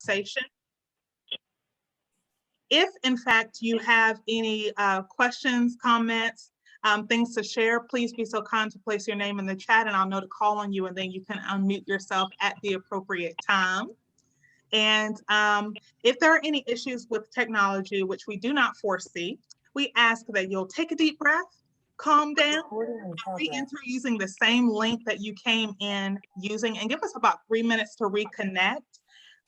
conversation. If in fact you have any questions, comments, things to share, please be so kind to place your name in the chat and I'll know to call on you, and then you can unmute yourself at the appropriate time. And if there are any issues with technology, which we do not foresee, we ask that you'll take a deep breath, calm down, re-enter using the same link that you came in using, and give us about 3 minutes to reconnect.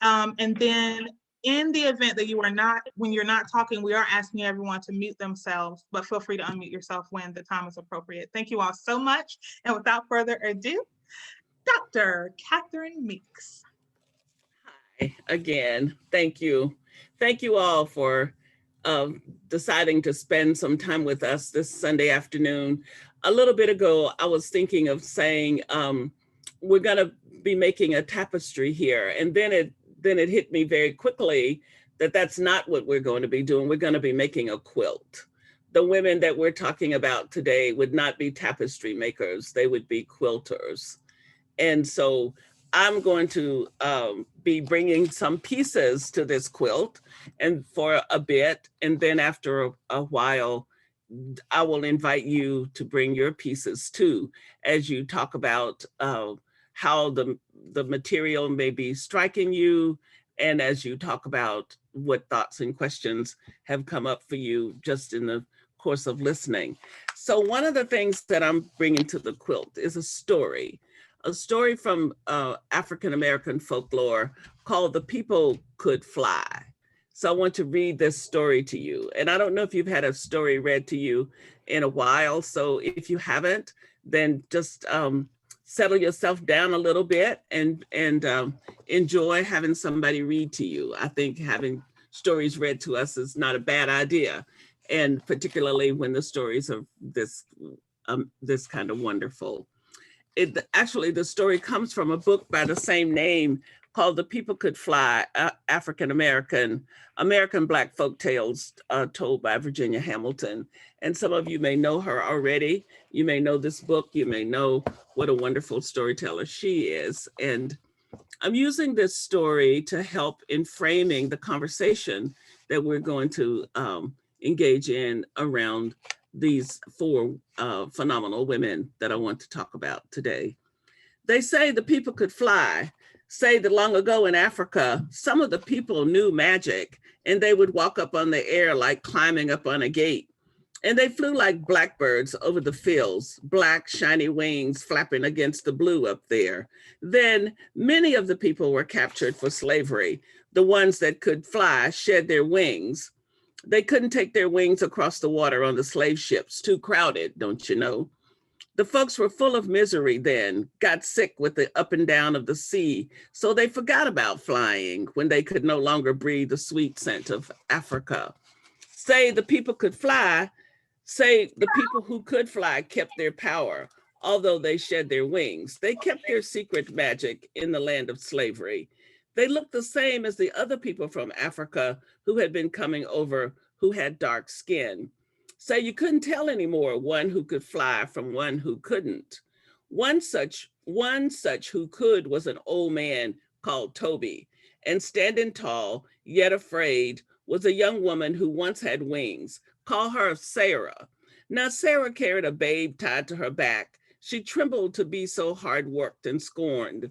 And then in the event that you are not, when you're not talking, we are asking everyone to mute themselves, but feel free to unmute yourself when the time is appropriate. Thank you all so much. And without further ado, Dr. Catherine Meeks. Hi, again, thank you. Thank you all for deciding to spend some time with us this Sunday afternoon. A little bit ago, I was thinking of saying, we're gonna be making a tapestry here. And then it hit me very quickly that that's not what we're going to be doing. We're going to be making a quilt. The women that we're talking about today would not be tapestry makers. They would be quilters. And so I'm going to be bringing some pieces to this quilt and for a bit. And then after a while, I will invite you to bring your pieces too, as you talk about how the material may be striking you, and as you talk about what thoughts and questions have come up for you just in the course of listening. So one of the things that I'm bringing to the quilt is a story from African-American folklore called The People Could Fly. So I want to read this story to you. And I don't know if you've had a story read to you in a while. So if you haven't, then just settle yourself down a little bit and enjoy having somebody read to you. I think having stories read to us is not a bad idea. And particularly when the stories are this kind of wonderful. Actually, the story comes from a book by the same name called The People Could Fly, African-American Black folk tales told by Virginia Hamilton. And some of you may know her already. You may know this book. You may know what a wonderful storyteller she is. And I'm using this story to help in framing the conversation that we're going to engage in around these four phenomenal women that I want to talk about today. They say the people could fly, say that long ago in Africa, some of the people knew magic and they would walk up on the air like climbing up on a gate. And they flew like blackbirds over the fields, black shiny wings flapping against the blue up there. Then many of the people were captured for slavery. The ones that could fly shed their wings. They couldn't take their wings across the water on the slave ships, too crowded, don't you know? The folks were full of misery then, got sick with the up and down of the sea, so they forgot about flying when they could no longer breathe the sweet scent of Africa. Say the people could fly, say the people who could fly kept their power, although they shed their wings. They kept their secret magic in the land of slavery. They looked the same as the other people from Africa who had been coming over who had dark skin. So you couldn't tell anymore one who could fly from one who couldn't. One such who could was an old man called Toby, and standing tall, yet afraid, was a young woman who once had wings. Call her Sarah. Now Sarah carried a babe tied to her back. She trembled to be so hard worked and scorned.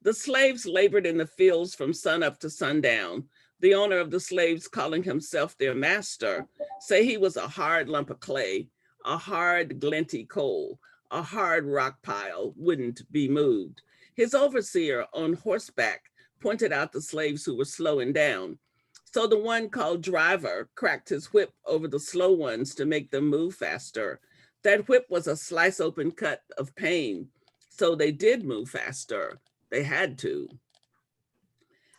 The slaves labored in the fields from sunup to sundown. The owner of the slaves, calling himself their master, say he was a hard lump of clay, a hard glinty coal, a hard rock pile, wouldn't be moved. His overseer on horseback pointed out the slaves who were slowing down. So the one called driver cracked his whip over the slow ones to make them move faster. That whip was a slice open cut of pain. So they did move faster. They had to.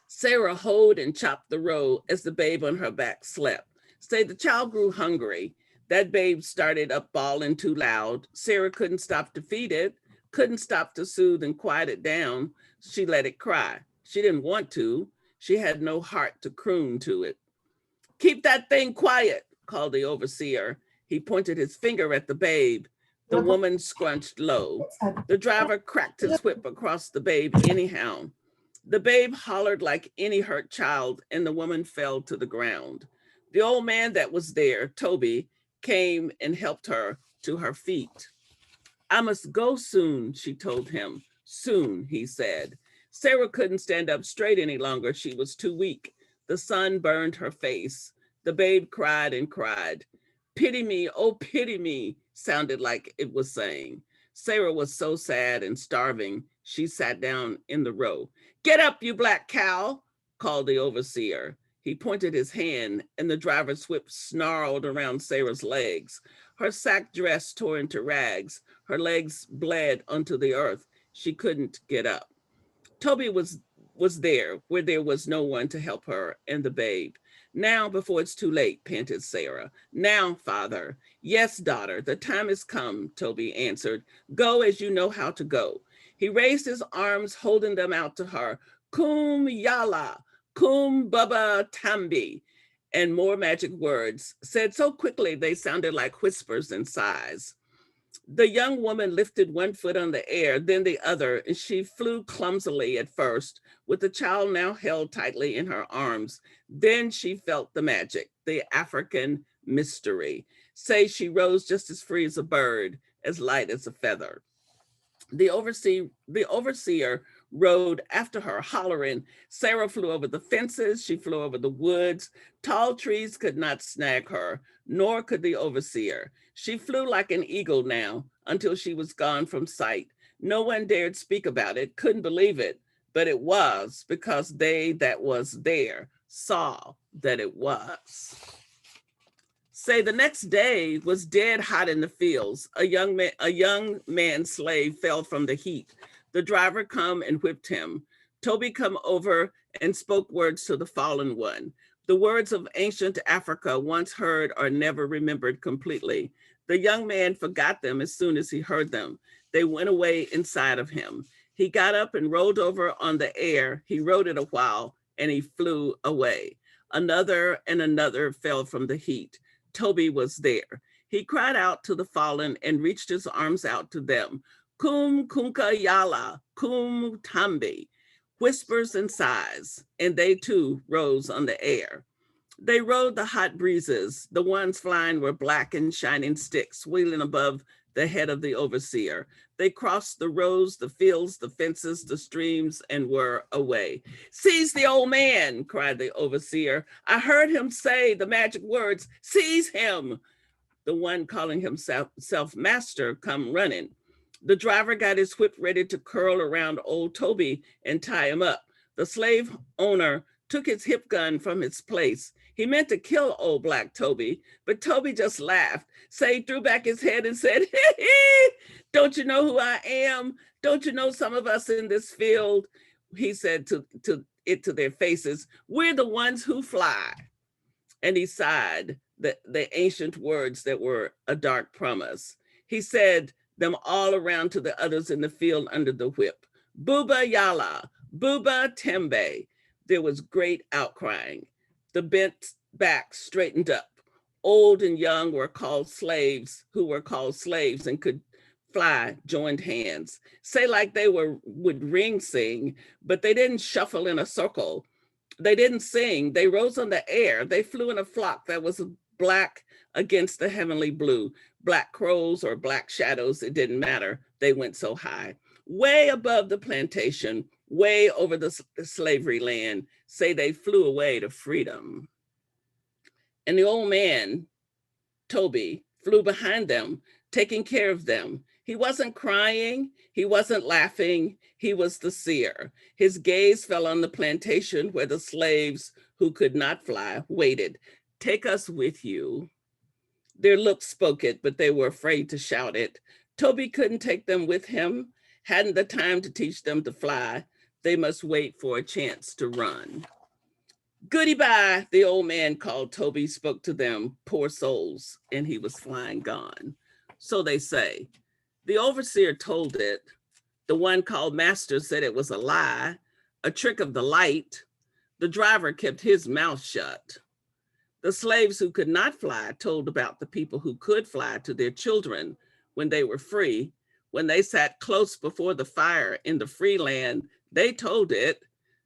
Sarah hoed and chopped the row as the babe on her back slept. Say the child grew hungry. That babe started up bawling too loud. Sarah couldn't stop to feed it, couldn't stop to soothe and quiet it down. She let it cry. She didn't want to. She had no heart to croon to it. Keep that thing quiet, called the overseer. He pointed his finger at the babe. The woman scrunched low. The driver cracked his whip across the babe anyhow. The babe hollered like any hurt child, and the woman fell to the ground. The old man that was there, Toby, came and helped her to her feet. I must go soon, she told him. Soon, he said. Sarah couldn't stand up straight any longer. She was too weak. The sun burned her face. The babe cried and cried. Pity me, oh, pity me, sounded like it was saying. Sarah was so sad and starving, she sat down in the row. Get up, you black cow, called the overseer. He pointed his hand, and the driver's whip snarled around Sarah's legs. Her sack dress tore into rags. Her legs bled onto the earth. She couldn't get up. Toby was there where there was no one to help her and the babe. Now, before it's too late, panted Sarah. Now, father. Yes, daughter, the time has come, Toby answered. Go as you know how to go. He raised his arms, holding them out to her. Kum yala, kum baba tambi, and more magic words, said so quickly they sounded like whispers and sighs. The young woman lifted one foot on the air, then the other, and she flew clumsily at first, with the child now held tightly in her arms. Then she felt the magic, the African mystery. Say she rose just as free as a bird, as light as a feather. The overseer rode after her, hollering. Sarah flew over the fences. She flew over the woods. Tall trees could not snag her, nor could the overseer. She flew like an eagle now until she was gone from sight. No one dared speak about it, couldn't believe it, but it was because they that was there saw that it was. Say the next day was dead hot in the fields. A young man slave fell from the heat. The driver come and whipped him. Toby come over and spoke words to the fallen one. The words of ancient Africa, once heard or never remembered completely. The young man forgot them as soon as he heard them. They went away inside of him. He got up and rolled over on the air. He rode it a while and he flew away. Another and another fell from the heat. Toby was there. He cried out to the fallen and reached his arms out to them. Kum kunka yala, kum tambi, whispers and sighs, and they too rose on the air. They rode the hot breezes. The ones flying were black and shining sticks, wheeling above the head of the overseer. They crossed the roads, the fields, the fences, the streams, and were away. Seize the old man, cried the overseer. I heard him say the magic words, seize him. The one calling himself master come running. The driver got his whip ready to curl around old Toby and tie him up. The slave owner took his hip gun from its place. He meant to kill old black Toby, but Toby just laughed. Say, threw back his head and said, don't you know who I am? Don't you know some of us in this field? He said to their faces, we're the ones who fly. And he sighed the ancient words that were a dark promise. He said them all around to the others in the field under the whip. Booba yala, booba tembe. There was great outcrying. The bent back straightened up. Old and young were called slaves, who were called slaves and could fly, joined hands. Say like they would ring sing, but they didn't shuffle in a circle. They didn't sing. They rose on the air. They flew in a flock that was black against the heavenly blue. Black crows or black shadows, it didn't matter. They went so high. Way above the plantation, way over the slavery land, say they flew away to freedom. And the old man, Toby, flew behind them, taking care of them. He wasn't crying, he wasn't laughing, he was the seer. His gaze fell on the plantation where the slaves who could not fly waited. Take us with you. Their looks spoke it, but they were afraid to shout it. Toby couldn't take them with him, hadn't the time to teach them to fly. They must wait for a chance to run. Goodie bye, the old man called. Toby spoke to them, poor souls, and he was flying gone. So they say. The overseer told it. The one called master said it was a lie, a trick of the light. The driver kept his mouth shut. The slaves who could not fly told about the people who could fly to their children when they were free. When they sat close before the fire in the free land, they told it.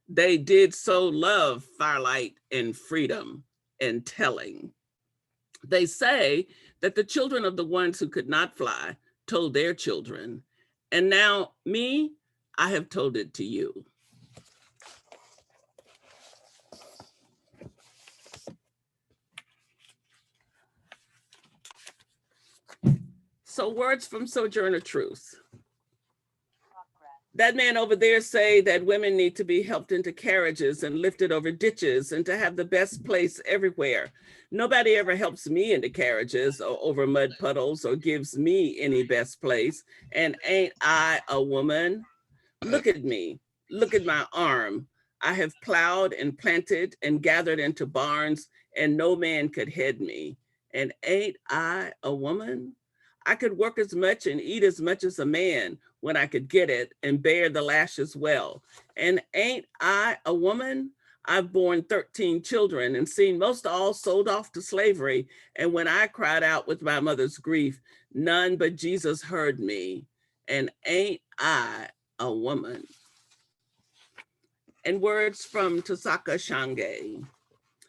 They did so love firelight and freedom and telling. They say that the children of the ones who could not fly told their children. And now, me, I have told it to you. So, words from Sojourner Truth. That man over there say that women need to be helped into carriages and lifted over ditches and to have the best place everywhere. Nobody ever helps me into carriages or over mud puddles or gives me any best place. And ain't I a woman? Look at me. Look at my arm. I have plowed and planted and gathered into barns, and no man could head me. And ain't I a woman? I could work as much and eat as much as a man when I could get it and bear the lashes well. And ain't I a woman? I've borne 13 children and seen most all sold off to slavery. And when I cried out with my mother's grief, none but Jesus heard me. And ain't I a woman? And words from Tasaka Shange.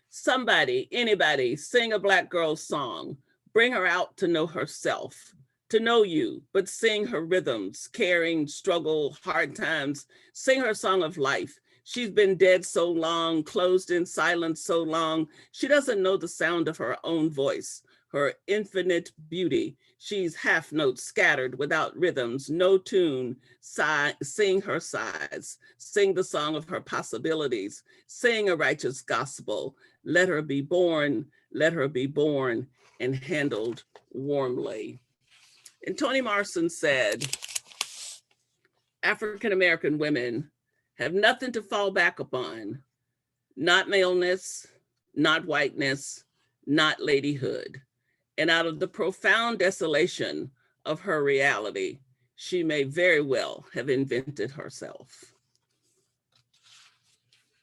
Somebody, anybody, sing a Black girl's song. Bring her out to know herself, to know you, but sing her rhythms, caring, struggle, hard times. Sing her song of life. She's been dead so long, closed in silence so long. She doesn't know the sound of her own voice, her infinite beauty. She's half notes scattered without rhythms, no tune. Sing her sighs, sing the song of her possibilities, sing a righteous gospel. Let her be born, and handled warmly. And Toni Morrison said, African-American women have nothing to fall back upon, not maleness, not whiteness, not ladyhood. And out of the profound desolation of her reality, she may very well have invented herself.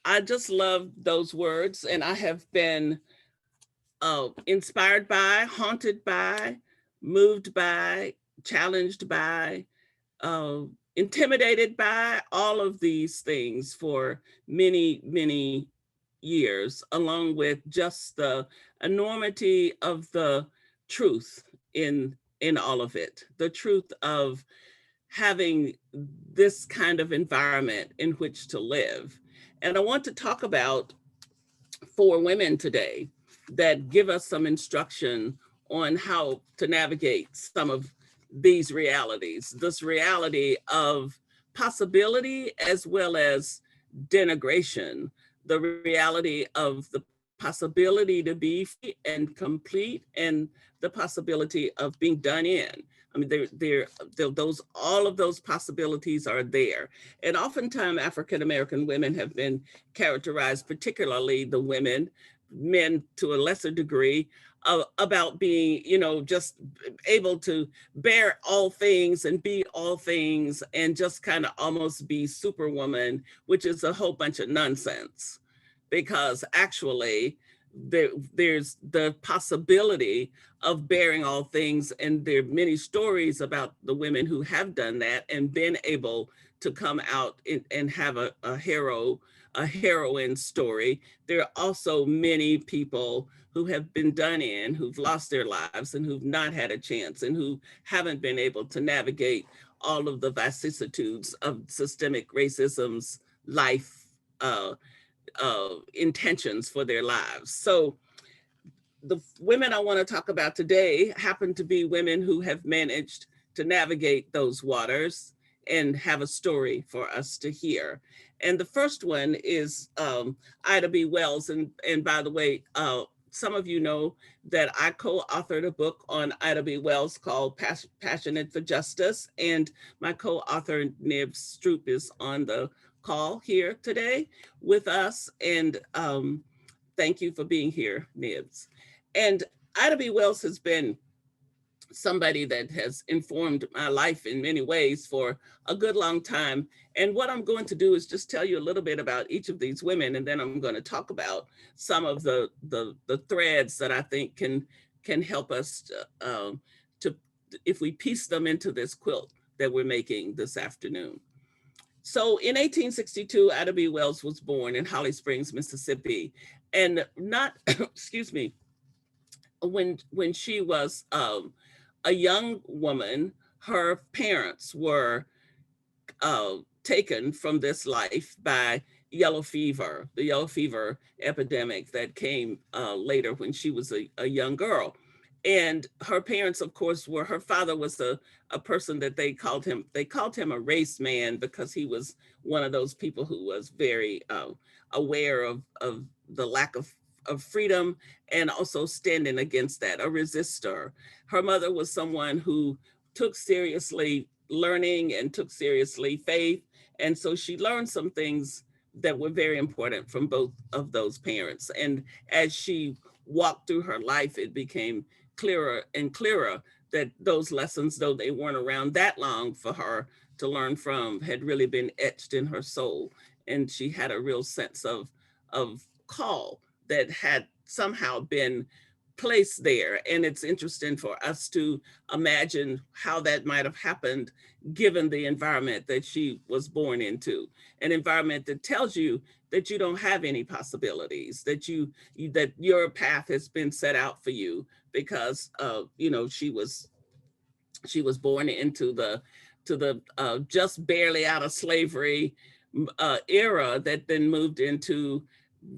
I just love those words, and I have been inspired by, haunted by, moved by, challenged by, intimidated by all of these things for many, many years, along with just the enormity of the truth in all of it, the truth of having this kind of environment in which to live. And I want to talk about 4 women today that give us some instruction on how to navigate some of these realities, this reality of possibility as well as denigration, the reality of the possibility to be free and complete, and the possibility of being done in. I mean, all of those possibilities are there. And oftentimes African-American women have been characterized, particularly the women, men to a lesser degree, about being, just able to bear all things and be all things and just kind of almost be superwoman, which is a whole bunch of nonsense. Because actually, there's the possibility of bearing all things, and there are many stories about the women who have done that and been able to come out and have a heroine story. There are also many people who have been done in, who've lost their lives and who've not had a chance and who haven't been able to navigate all of the vicissitudes of systemic racism's life intentions for their lives. So the women I want to talk about today happen to be women who have managed to navigate those waters and have a story for us to hear. And the first one is Ida B. Wells. And by the way, some of you know that I co-authored a book on Ida B. Wells called Passionate for Justice. And my co-author, Nibs Stroop, is on the call here today with us. And thank you for being here, Nibs. And Ida B. Wells has been somebody that has informed my life in many ways for a good long time. And what I'm going to do is just tell you a little bit about each of these women, and then I'm going to talk about some of the threads that I think can help us to if we piece them into this quilt that we're making this afternoon. So in 1862, Ida B. Wells was born in Holly Springs, Mississippi. And not, excuse me, when she was a young woman, her parents were taken from this life by yellow fever, the yellow fever epidemic that came later when she was a young girl. And her parents, of course, were, her father was a person that they called him a race man, because he was one of those people who was very aware of the lack of freedom, and also standing against that, a resistor. Her mother was someone who took seriously learning and took seriously faith. And so she learned some things that were very important from both of those parents. And as she walked through her life, it became clearer and clearer that those lessons, though they weren't around that long for her to learn from, had really been etched in her soul. And she had a real sense of call that had somehow been placed there. And it's interesting for us to imagine how that might have happened given the environment that she was born into, an environment that tells you that you don't have any possibilities, that that your path has been set out for you, because she was born into the just barely out of slavery era that then moved into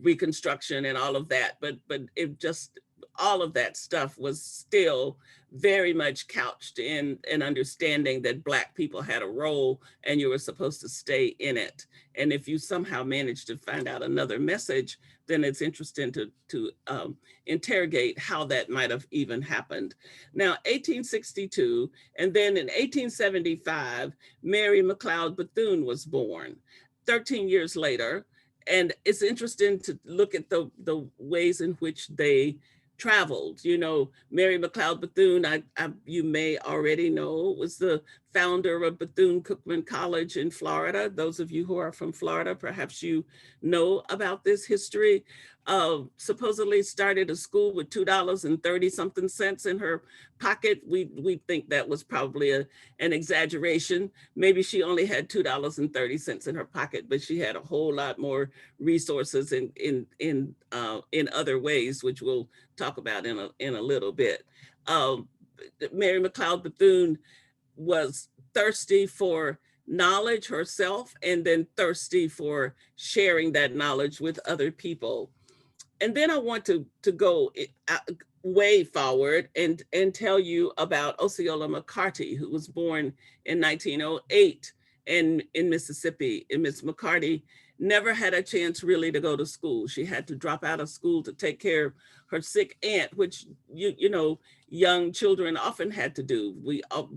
Reconstruction and all of that. But it just, all of that stuff was still very much couched in an understanding that Black people had a role and you were supposed to stay in it. And if you somehow managed to find out another message, then it's interesting to interrogate how that might have even happened. Now, 1862, and then in 1875, Mary McLeod Bethune was born. 13 years later, and it's interesting to look at the ways in which they traveled. Mary McLeod Bethune, you may already know, was the founder of Bethune-Cookman College in Florida. Those of you who are from Florida, perhaps you know about this history. Supposedly started a school with $2.30 something cents in her pocket. We think that was probably an exaggeration. Maybe she only had $2.30 in her pocket, but she had a whole lot more resources in other ways, which we'll talk about in a little bit. Mary McLeod Bethune was thirsty for knowledge herself, and then thirsty for sharing that knowledge with other people. And then I want to go way forward and tell you about Osceola McCarty, who was born in 1908 in Mississippi. And Miss McCarty never had a chance really to go to school. She had to drop out of school to take care of her sick aunt, which young children often had to do.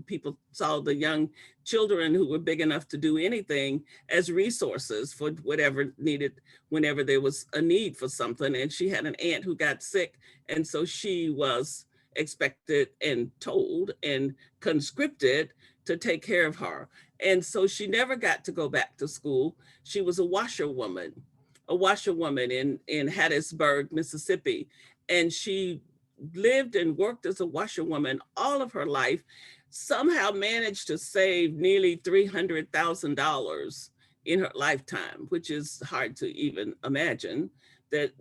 People saw the young children who were big enough to do anything as resources for whatever needed, whenever there was a need for something. And she had an aunt who got sick, and so she was expected and told and conscripted to take care of her. And so she never got to go back to school. She was a washerwoman in Hattiesburg, Mississippi. And she lived and worked as a washerwoman all of her life, somehow managed to save nearly $300,000 in her lifetime, which is hard to even imagine that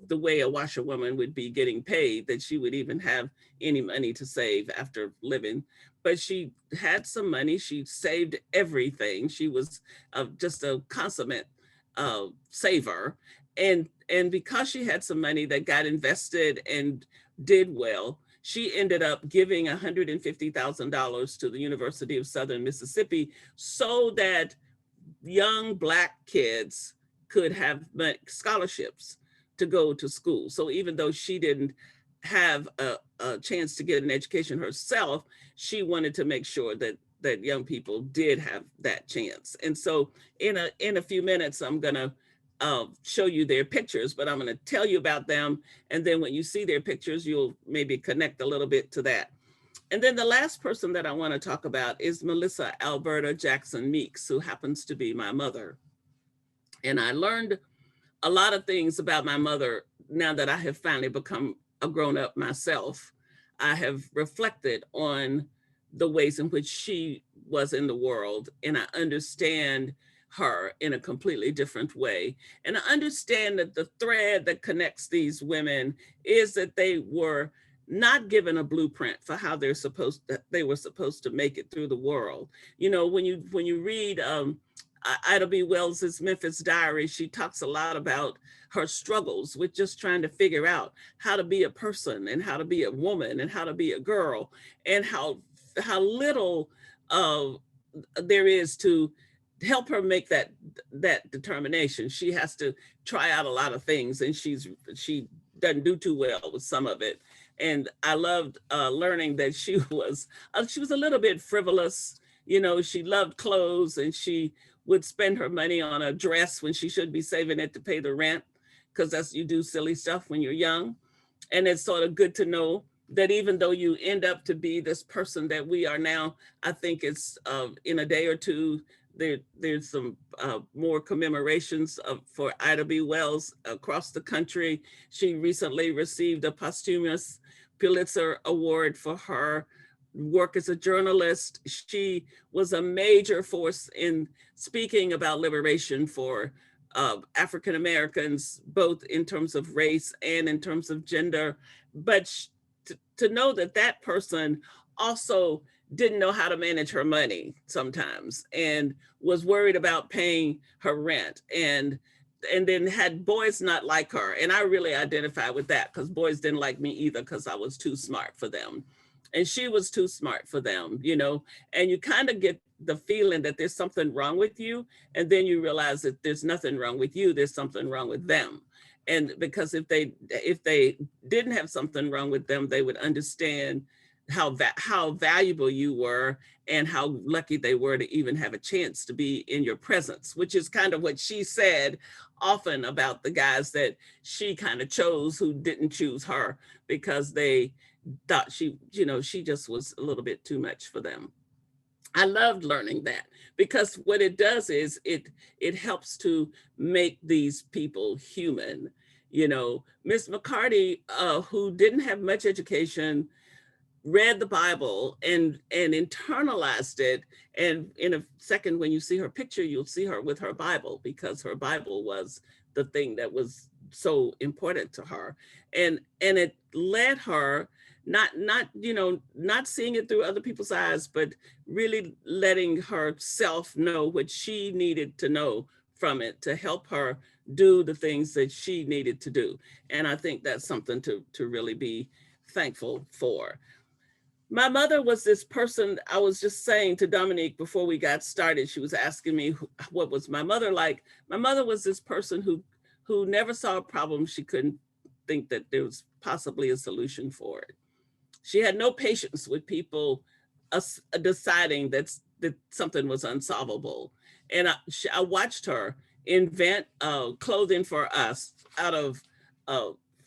the way a washerwoman would be getting paid, that she would even have any money to save after living. But she had some money, she saved everything. She was just a consummate saver. And because she had some money that got invested and did well, she ended up giving $150,000 to the University of Southern Mississippi so that young Black kids could have scholarships to go to school. So even though she didn't have a chance to get an education herself, she wanted to make sure that young people did have that chance. And so in a few minutes, I'm gonna show you their pictures, but I'm gonna tell you about them. And then when you see their pictures, you'll maybe connect a little bit to that. And then the last person that I wanna talk about is Melissa Alberta Jackson Meeks, who happens to be my mother. And I learned a lot of things about my mother now that I have finally become a grown-up myself. I have reflected on the ways in which she was in the world, and I understand her in a completely different way. And I understand that the thread that connects these women is that they were not given a blueprint for how they were supposed to make it through the world. You know, when you read Ida B. Wells's Memphis Diary, she talks a lot about her struggles with just trying to figure out how to be a person and how to be a woman and how to be a girl, and how little there is to help her make that determination. She has to try out a lot of things, and she doesn't do too well with some of it. And I loved learning that she was a little bit frivolous. You know, she loved clothes, and she would spend her money on a dress when she should be saving it to pay the rent, because that's, you do silly stuff when you're young. And it's sort of good to know that even though you end up to be this person that we are now, I think it's in a day or two, there's some more commemorations for Ida B. Wells across the country. She recently received a posthumous Pulitzer Award for her work as a journalist. She was a major force in speaking about liberation for African Americans, both in terms of race and in terms of gender. But to know that that person also didn't know how to manage her money sometimes, and was worried about paying her rent, and then had boys not like her. And I really identify with that, because boys didn't like me either, because I was too smart for them. And she was too smart for them, you know, and you kind of get the feeling that there's something wrong with you. And then you realize that there's nothing wrong with you, there's something wrong with them. And because if they didn't have something wrong with them, they would understand how valuable you were, and how lucky they were to even have a chance to be in your presence, which is kind of what she said often about the guys that she kind of chose, who didn't choose her because they thought she just was a little bit too much for them. I loved learning that, because what it does is it helps to make these people human. You know, Miss McCarty, who didn't have much education, read the Bible and internalized it. And in a second, when you see her picture, you'll see her with her Bible, because her Bible was the thing that was so important to her. And it led her not seeing it through other people's eyes, but really letting herself know what she needed to know from it to help her do the things that she needed to do. And I think that's something to really be thankful for. My mother was this person. I was just saying to Dominique before we got started, she was asking me what was my mother like. My mother was this person who never saw a problem she couldn't think that there was possibly a solution for it. She had no patience with people deciding that something was unsolvable. And I watched her invent clothing for us out of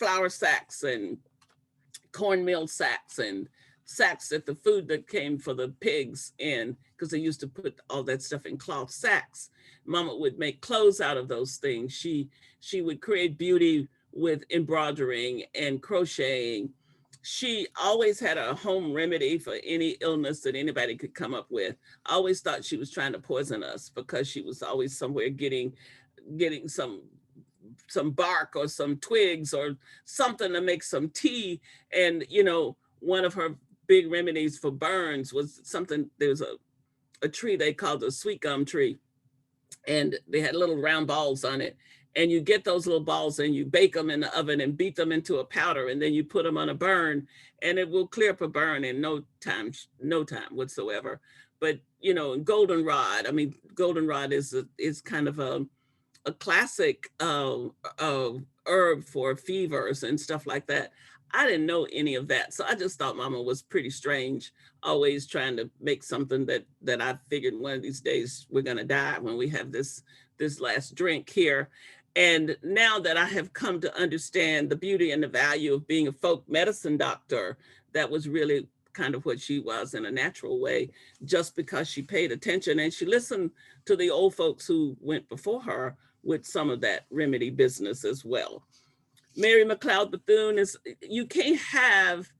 flour sacks and cornmeal sacks, and sacks that the food that came for the pigs in, because they used to put all that stuff in cloth sacks. Mama would make clothes out of those things. She would create beauty with embroidering and crocheting. She always had a home remedy for any illness that anybody could come up with. I always thought she was trying to poison us, because she was always somewhere getting some bark or some twigs or something to make some tea. And one of her big remedies for burns was something. There was a tree they called a sweet gum tree, and they had little round balls on it. And you get those little balls and you bake them in the oven and beat them into a powder, and then you put them on a burn, and it will clear up a burn in no time whatsoever. But goldenrod. I mean, goldenrod is kind of a classic herb for fevers and stuff like that. I didn't know any of that, so I just thought Mama was pretty strange, always trying to make something that I figured one of these days we're gonna die when we have this last drink here. And now that I have come to understand the beauty and the value of being a folk medicine doctor, that was really kind of what she was in a natural way, just because she paid attention and she listened to the old folks who went before her with some of that remedy business as well. Mary McLeod Bethune you can't have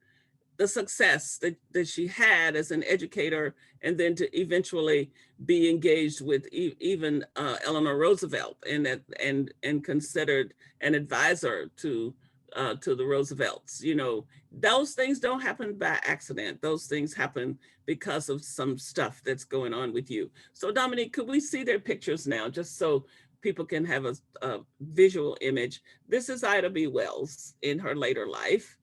the success that she had as an educator, and then to eventually be engaged with even Eleanor Roosevelt, and considered an advisor to the Roosevelts. You know, those things don't happen by accident. Those things happen because of some stuff that's going on with you. So Dominique, could we see their pictures now, just so people can have a visual image? This is Ida B. Wells in her later life.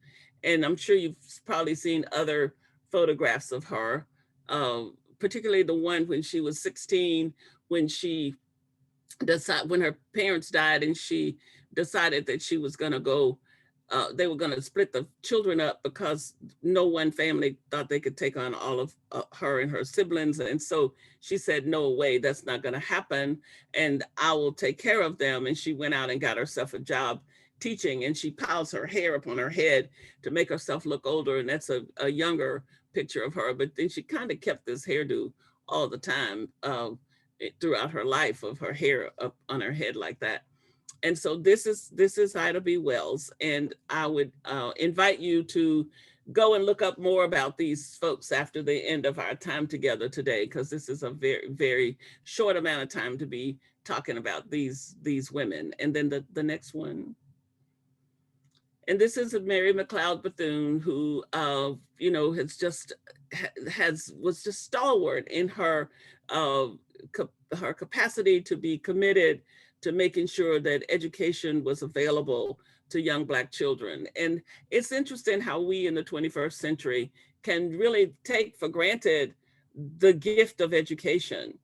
And I'm sure you've probably seen other photographs of her, particularly the one when she was 16, when when her parents died and she decided that she was going to go, they were going to split the children up because no one family thought they could take on all of her and her siblings. And so she said, no way, that's not going to happen. And I will take care of them. And she went out and got herself a job teaching, and she piles her hair up on her head to make herself look older. And that's a younger picture of her. But then she kind of kept this hairdo all the time throughout her life, of her hair up on her head like that. And so this is Ida B. Wells, and I would invite you to go and look up more about these folks after the end of our time together today, because this is a very, very short amount of time to be talking about these women. And then the next one. And this is Mary McLeod Bethune, who you know, was just stalwart in her her capacity to be committed to making sure that education was available to young Black children. And it's interesting how we in the 21st century can really take for granted the gift of education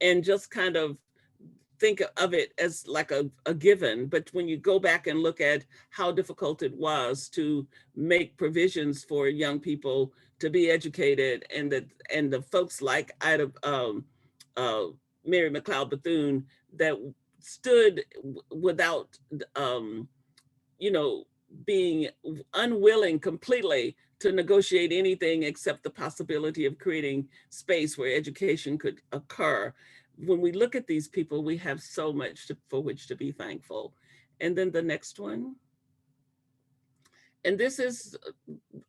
and just kind of think of it as like a given. But when you go back and look at how difficult it was to make provisions for young people to be educated, and the folks like Ida, Mary McLeod Bethune, that stood without, you know, being unwilling completely to negotiate anything except the possibility of creating space where education could occur. When we look at these people, we have so much for which to be thankful. And then the next one. And this is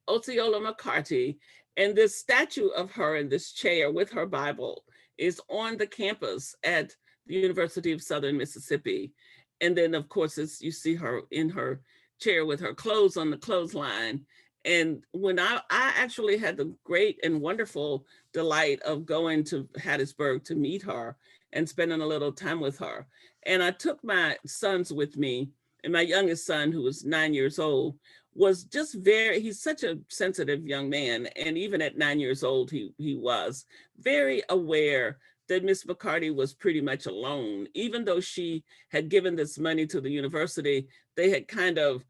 Osceola McCarty. And this statue of her in this chair with her Bible is on the campus at the University of Southern Mississippi. And then, of course, you see her in her chair with her clothes on the clothesline. And when I actually had the great and wonderful delight of going to Hattiesburg to meet her and spending a little time with her. And I took my sons with me, and my youngest son, who was 9 years old, was just he's such a sensitive young man. And even at 9 years old, he was very aware that Miss McCarty was pretty much alone. Even though she had given this money to the university, they had kind of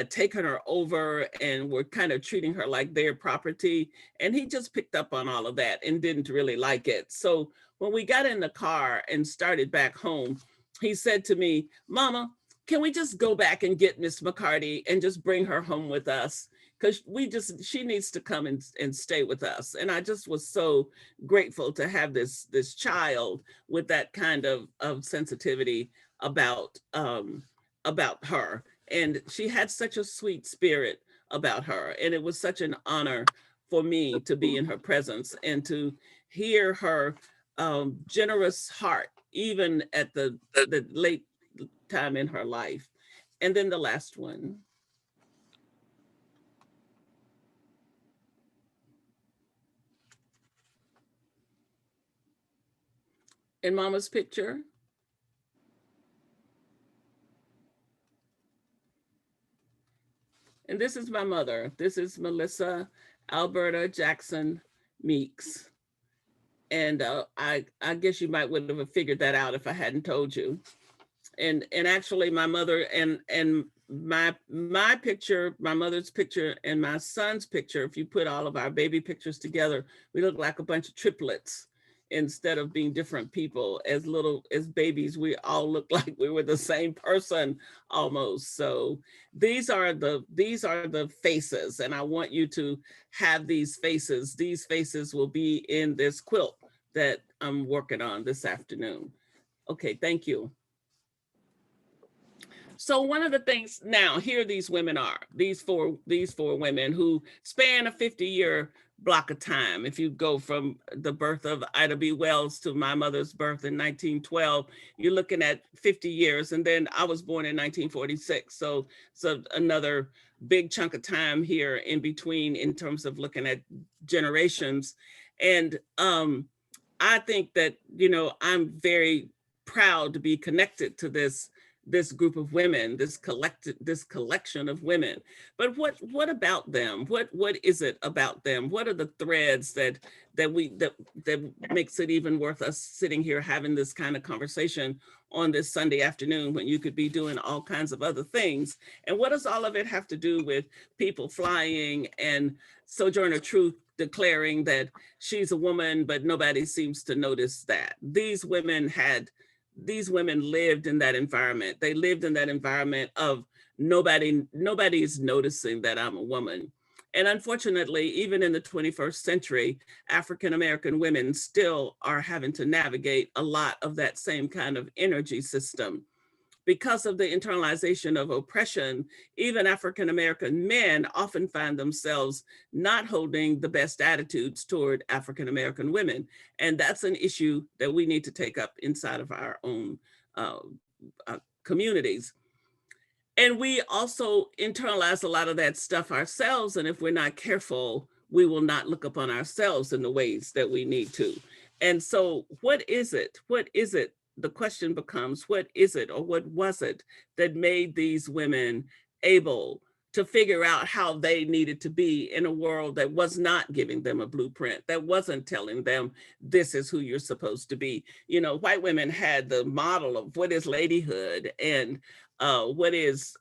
taken her over and were kind of treating her like their property. And he just picked up on all of that and didn't really like it. So when we got in the car and started back home, he said to me, "Mama, can we just go back and get Miss McCarty and just bring her home with us? Because she needs to come and stay with us." And I just was so grateful to have this child with that kind of sensitivity about her. And she had such a sweet spirit about her. And it was such an honor for me to be in her presence and to hear her generous heart, even at the late time in her life. And then the last one. In Mama's picture. And this is my mother. This is Melissa Alberta Jackson Meeks. And I guess you might would have figured that out if I hadn't told you. And actually my mother and my picture, my mother's picture, and my son's picture, if you put all of our baby pictures together, we look like a bunch of triplets. Instead of being different people, as babies, we all look like we were the same person almost. So these are the faces, and I want you to have these faces. These faces will be in this quilt that I'm working on this afternoon. Okay, thank you. So one of the things now, here these women are, these four women who span a 50-year block of time. If you go from the birth of Ida B. Wells to my mother's birth in 1912, you're looking at 50 years. And then I was born in 1946. So another big chunk of time here in between in terms of looking at generations. And I think that, you know, I'm very proud to be connected to this group of women, this collection of women. But what about them? What is it about them? What are the threads that makes it even worth us sitting here having this kind of conversation on this Sunday afternoon when you could be doing all kinds of other things? And what does all of it have to do with people flying and Sojourner Truth declaring that she's a woman, but nobody seems to notice that? These women lived in that environment. They lived in that environment of nobody's noticing that I'm a woman. And unfortunately, even in the 21st century, African-American women still are having to navigate a lot of that same kind of energy system. Because of the internalization of oppression, even African-American men often find themselves not holding the best attitudes toward African-American women. And that's an issue that we need to take up inside of our own communities. And we also internalize a lot of that stuff ourselves. And if we're not careful, we will not look upon ourselves in the ways that we need to. And so what is it? What is it? The question becomes, what is it or what was it that made these women able to figure out how they needed to be in a world that was not giving them a blueprint, that wasn't telling them this is who you're supposed to be? You know, white women had the model of what is ladyhood and what is,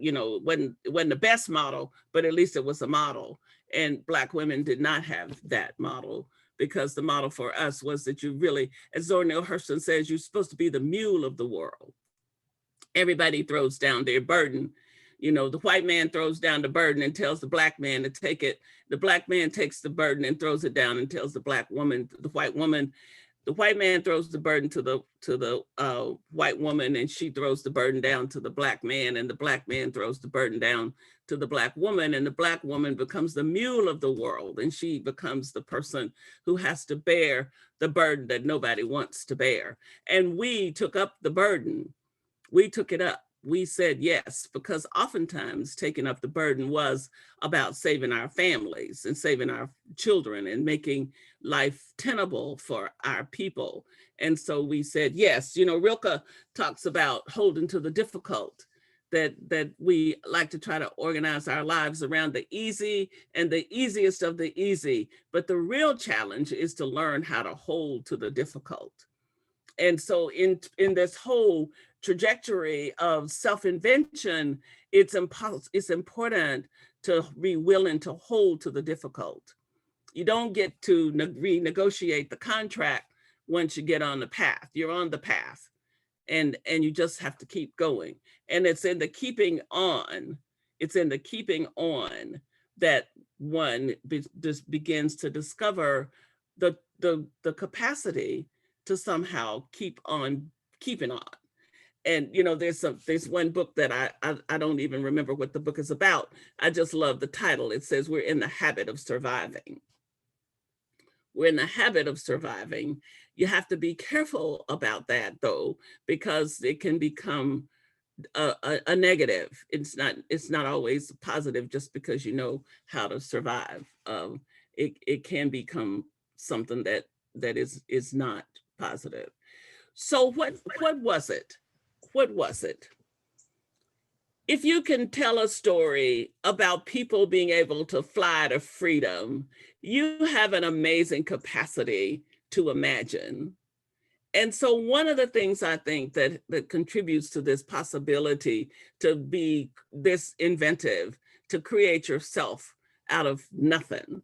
you know, wasn't the best model, but at least it was a model. And Black women did not have that model, because the model for us was that you really, as Zora Neale Hurston says, you're supposed to be the mule of the world. Everybody throws down their burden. You know, the white man throws down the burden and tells the Black man to take it. The Black man takes the burden and throws it down and tells the Black woman, the white woman. The white man throws the burden to the white woman, and she throws the burden down to the Black man, and the Black man throws the burden down to the Black woman, and the Black woman becomes the mule of the world, and she becomes the person who has to bear the burden that nobody wants to bear. And we took up the burden. We took it up. We said yes, because oftentimes taking up the burden was about saving our families and saving our children and making life tenable for our people. And so we said yes. You know, Rilke talks about holding to the difficult, that we like to try to organize our lives around the easy and the easiest of the easy. But the real challenge is to learn how to hold to the difficult. And so in this whole trajectory of self-invention, it's important to be willing to hold to the difficult. You don't get to renegotiate the contract once you get on the path. You're on the path, and you just have to keep going. And it's in the keeping on, that one just begins to discover the capacity to somehow keep on keeping on. And you know, there's one book that I don't even remember what the book is about. I just love the title. It says, "We're in the habit of surviving." We're in the habit of surviving. You have to be careful about that, though, because it can become a negative. It's not always positive just because you know how to survive. It can become something that is not positive. So what was it? What was it? If you can tell a story about people being able to fly to freedom, you have an amazing capacity to imagine. And so one of the things I think that contributes to this possibility to be this inventive, to create yourself out of nothing,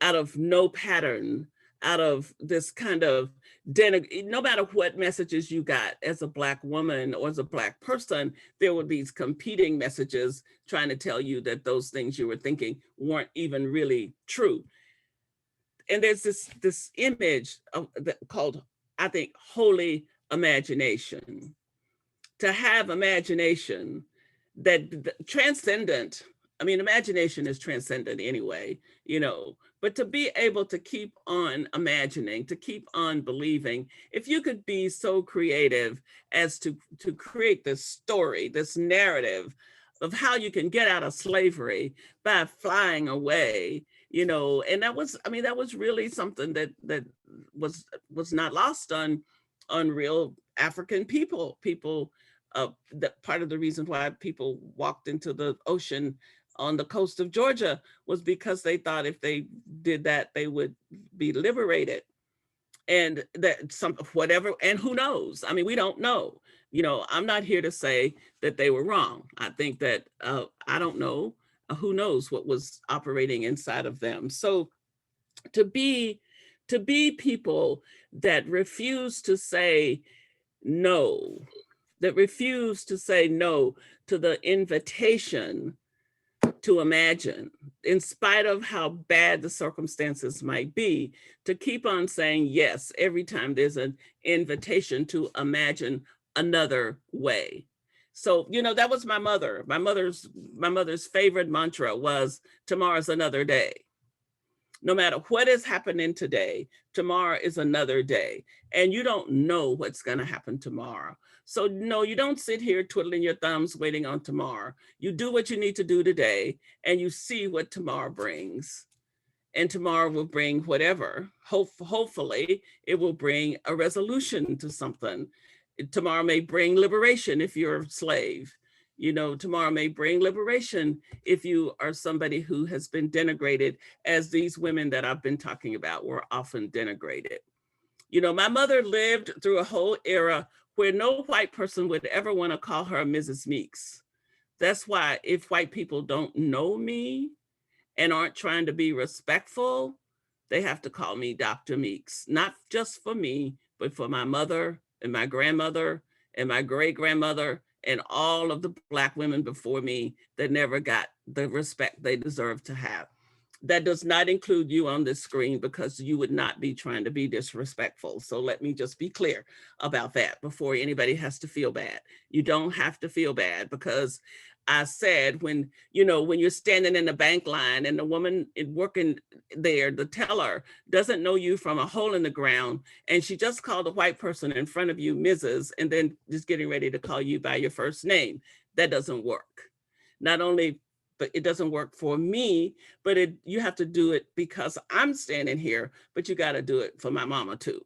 out of no pattern, out of this kind of, no matter what messages you got as a Black woman or as a Black person, there were these competing messages trying to tell you that those things you were thinking weren't even really true. And there's this image called, I think, holy imagination. to have imagination transcendent. I mean, imagination is transcendent anyway, but to be able to keep on imagining, to keep on believing, if you could be so creative as to create this story, this narrative of how you can get out of slavery by flying away, and that was really something that was not lost on real African people. That part of the reason why people walked into the ocean on the coast of Georgia was because they thought if they did that, they would be liberated. And that whatever, and who knows? I mean, we don't know. I'm not here to say that they were wrong. I think that I don't know. Who knows what was operating inside of them? So to be people that refuse to say no, that refuse to say no to the invitation to imagine, in spite of how bad the circumstances might be, to keep on saying yes every time there's an invitation to imagine another way. So, that was my mother. My mother's favorite mantra was, tomorrow's another day. No matter what is happening today, tomorrow is another day. And you don't know what's going to happen tomorrow. So no, you don't sit here twiddling your thumbs waiting on tomorrow. You do what you need to do today, and you see what tomorrow brings. And tomorrow will bring whatever. Hopefully, it will bring a resolution to something. Tomorrow may bring liberation if you're a slave. Tomorrow may bring liberation if you are somebody who has been denigrated, as these women that I've been talking about were often denigrated. My mother lived through a whole era where no white person would ever want to call her Mrs. Meeks. That's why if white people don't know me and aren't trying to be respectful, they have to call me Dr. Meeks, not just for me, but for my mother and my grandmother and my great-grandmother and all of the Black women before me that never got the respect they deserve to have. That does not include you on this screen, because you would not be trying to be disrespectful. So let me just be clear about that before anybody has to feel bad. You don't have to feel bad, because I said when you're standing in the bank line and the woman working there, the teller, doesn't know you from a hole in the ground, and she just called a white person in front of you Mrs., and then just getting ready to call you by your first name, that doesn't work. Not only but it doesn't work for me, but you have to do it because I'm standing here, but you got to do it for my mama too.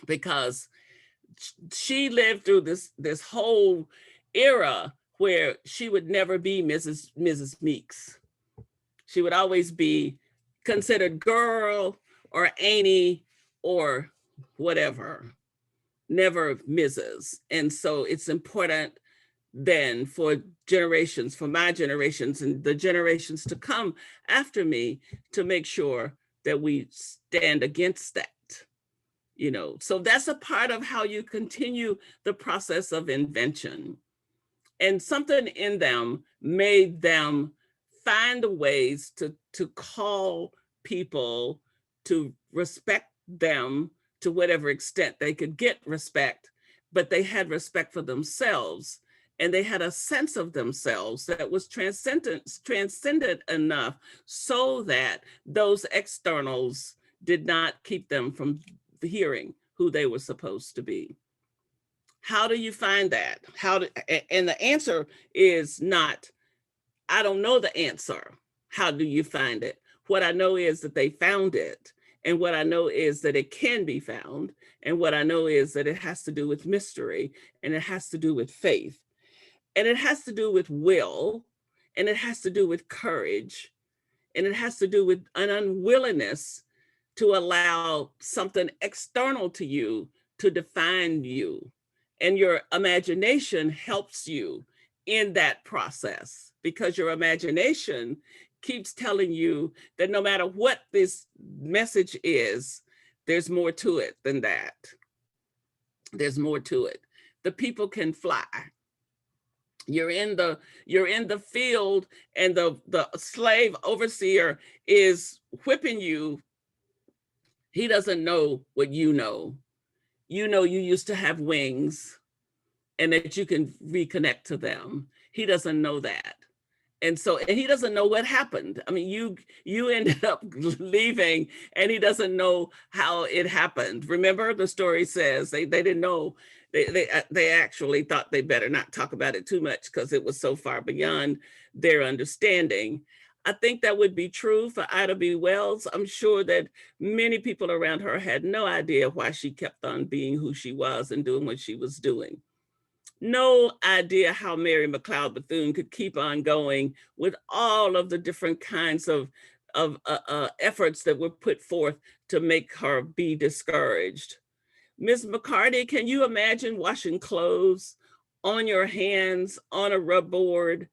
Because she lived through this whole era where she would never be Mrs. Meeks. She would always be considered girl or auntie or whatever, never Mrs. And so it's important then for generations, for my generations and the generations to come after me, to make sure that we stand against that. So that's a part of how you continue the process of invention. And something in them made them find ways to call people to respect them to whatever extent they could get respect, but they had respect for themselves. And they had a sense of themselves that was transcendent enough so that those externals did not keep them from hearing who they were supposed to be. How do you find that? And the answer is not, I don't know the answer. How do you find it? What I know is that they found it. And what I know is that it can be found. And what I know is that it has to do with mystery, and it has to do with faith. And it has to do with will, and it has to do with courage, and it has to do with an unwillingness to allow something external to you to define you. And your imagination helps you in that process, because your imagination keeps telling you that no matter what this message is, there's more to it than that. There's more to it. The people can fly. You're in the field, and the slave overseer is whipping you. He doesn't know what you know. You know you used to have wings, and that you can reconnect to them. He doesn't know that. And he doesn't know what happened. I mean, you ended up leaving, and he doesn't know how it happened. Remember, the story says they didn't know. They actually thought they better not talk about it too much because it was so far beyond their understanding. I think that would be true for Ida B. Wells. I'm sure that many people around her had no idea why she kept on being who she was and doing what she was doing. No idea how Mary McLeod Bethune could keep on going with all of the different kinds of efforts that were put forth to make her be discouraged. Ms. McCarty, can you imagine washing clothes on your hands on a rub board,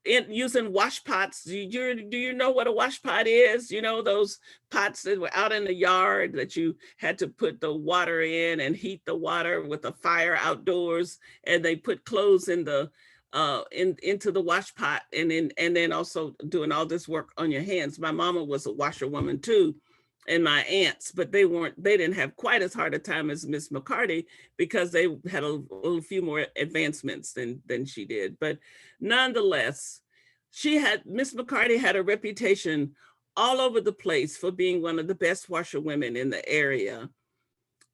using wash pots? Do you know what a wash pot is? You know, those pots that were out in the yard that you had to put the water in and heat the water with a fire outdoors, and they put clothes in the into the wash pot, and then also doing all this work on your hands. My mama was a washerwoman too, and my aunts, but they didn't have quite as hard a time as Miss McCarty because they had a few more advancements than she did. But nonetheless, Miss McCarty had a reputation all over the place for being one of the best washerwomen in the area.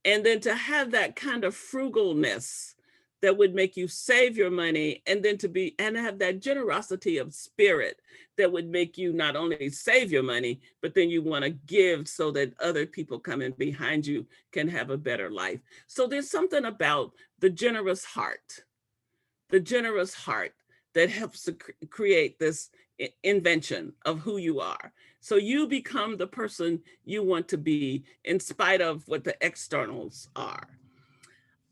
And then to have that kind of frugalness that would make you save your money, and then and have that generosity of spirit that would make you not only save your money, but then you want to give so that other people coming behind you can have a better life. So there's something about the generous heart that helps to create this invention of who you are. So you become the person you want to be in spite of what the externals are.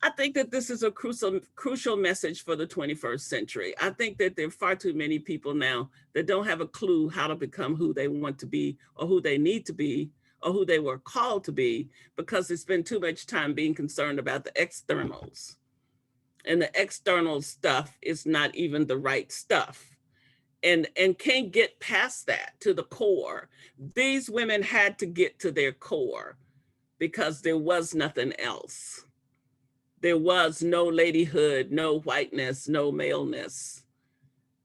I think that this is a crucial message for the 21st century. I think that there are far too many people now that don't have a clue how to become who they want to be, or who they need to be, or who they were called to be, because they spend too much time being concerned about the externals. And the external stuff is not even the right stuff. And can't get past that to the core. These women had to get to their core because there was nothing else. There was no ladyhood, no whiteness, no maleness,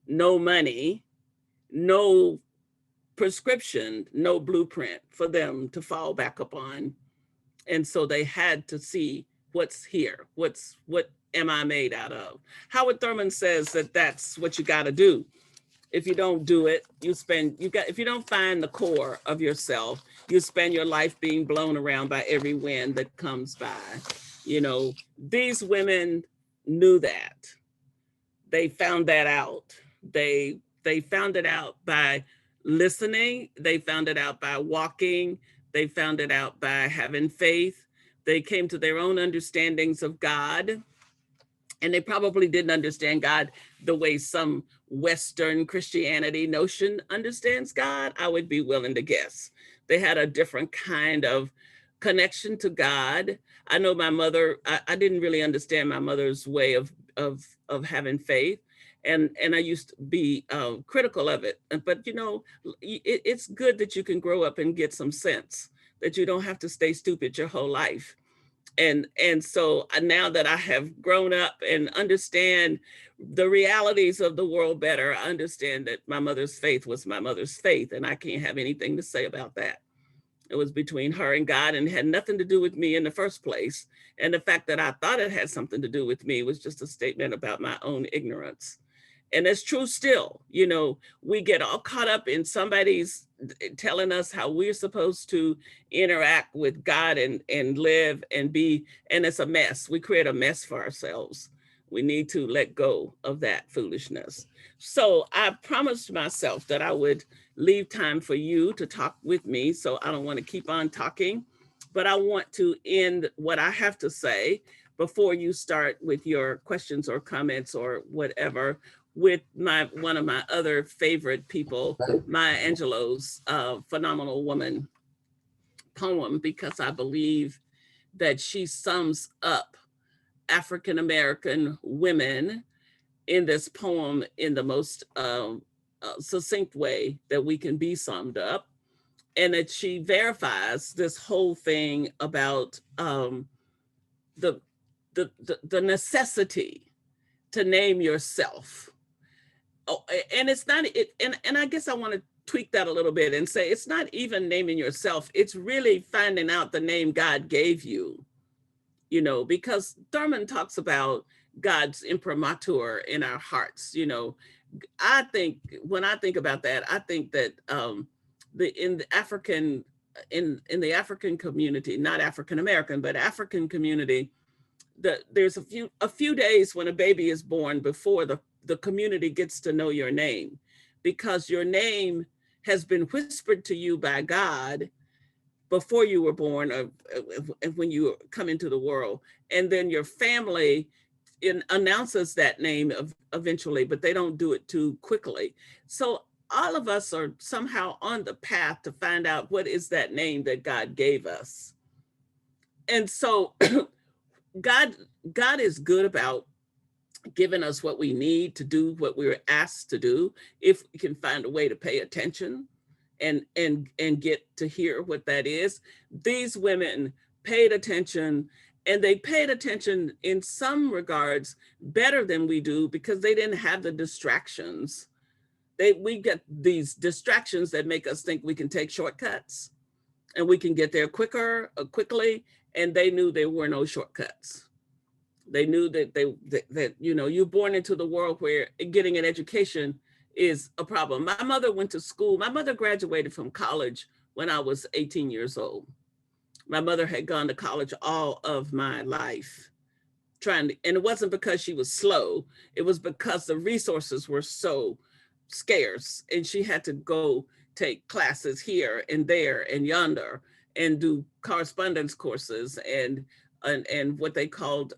no money, no prescription, no blueprint for them to fall back upon. And so they had to see what's here, what am I made out of? Howard Thurman says that that's what you got to do. If you don't do it, if you don't find the core of yourself, you spend your life being blown around by every wind that comes by. You know, these women knew that. They found that out. They found it out by listening. They found it out by walking. They found it out by having faith. They came to their own understandings of God. And they probably didn't understand God the way some Western Christianity notion understands God, I would be willing to guess. They had a different kind of connection to God. I know my mother, I didn't really understand my mother's way of having faith. And I used to be critical of it. But, you know, it's good that you can grow up and get some sense, that you don't have to stay stupid your whole life. And so now that I have grown up and understand the realities of the world better, I understand that my mother's faith was my mother's faith, and I can't have anything to say about that. It was between her and God and had nothing to do with me in the first place. And the fact that I thought it had something to do with me was just a statement about my own ignorance. And it's true still. You know, we get all caught up in somebody's telling us how we're supposed to interact with God and live and be, and it's a mess. We create a mess for ourselves. We need to let go of that foolishness. So I promised myself that I would leave time for you to talk with me. So I don't want to keep on talking, but I want to end what I have to say before you start with your questions or comments or whatever, with one of my other favorite people, Maya Angelou's Phenomenal Woman poem, because I believe that she sums up African-American women in this poem in the most succinct way that we can be summed up. And that she verifies this whole thing about the the necessity to name yourself. Oh, and it's not it, and I guess I want to tweak that a little bit and say it's not even naming yourself. It's really finding out the name God gave you, you know, because Thurman talks about God's imprimatur in our hearts, you know. I think when I think about that, I think that in the African community, not African American, but African community, there's a few days when a baby is born before the community gets to know your name, because your name has been whispered to you by God before you were born, or when you come into the world, and then your family announces that name eventually, but they don't do it too quickly. So all of us are somehow on the path to find out what is that name that God gave us. And so God is good about giving us what we need to do what we were asked to do, if we can find a way to pay attention and get to hear what that is. These women paid attention, and they paid attention in some regards better than we do, because they didn't have the distractions. We get these distractions that make us think we can take shortcuts and we can get there quickly, and they knew there were no shortcuts. They knew that you know, you're born into the world where getting an education is a problem. My mother went to school. My mother graduated from college when I was 18 years old. My mother had gone to college all of my life, and it wasn't because she was slow. It was because the resources were so scarce, and she had to go take classes here and there and yonder, and do correspondence courses and what they called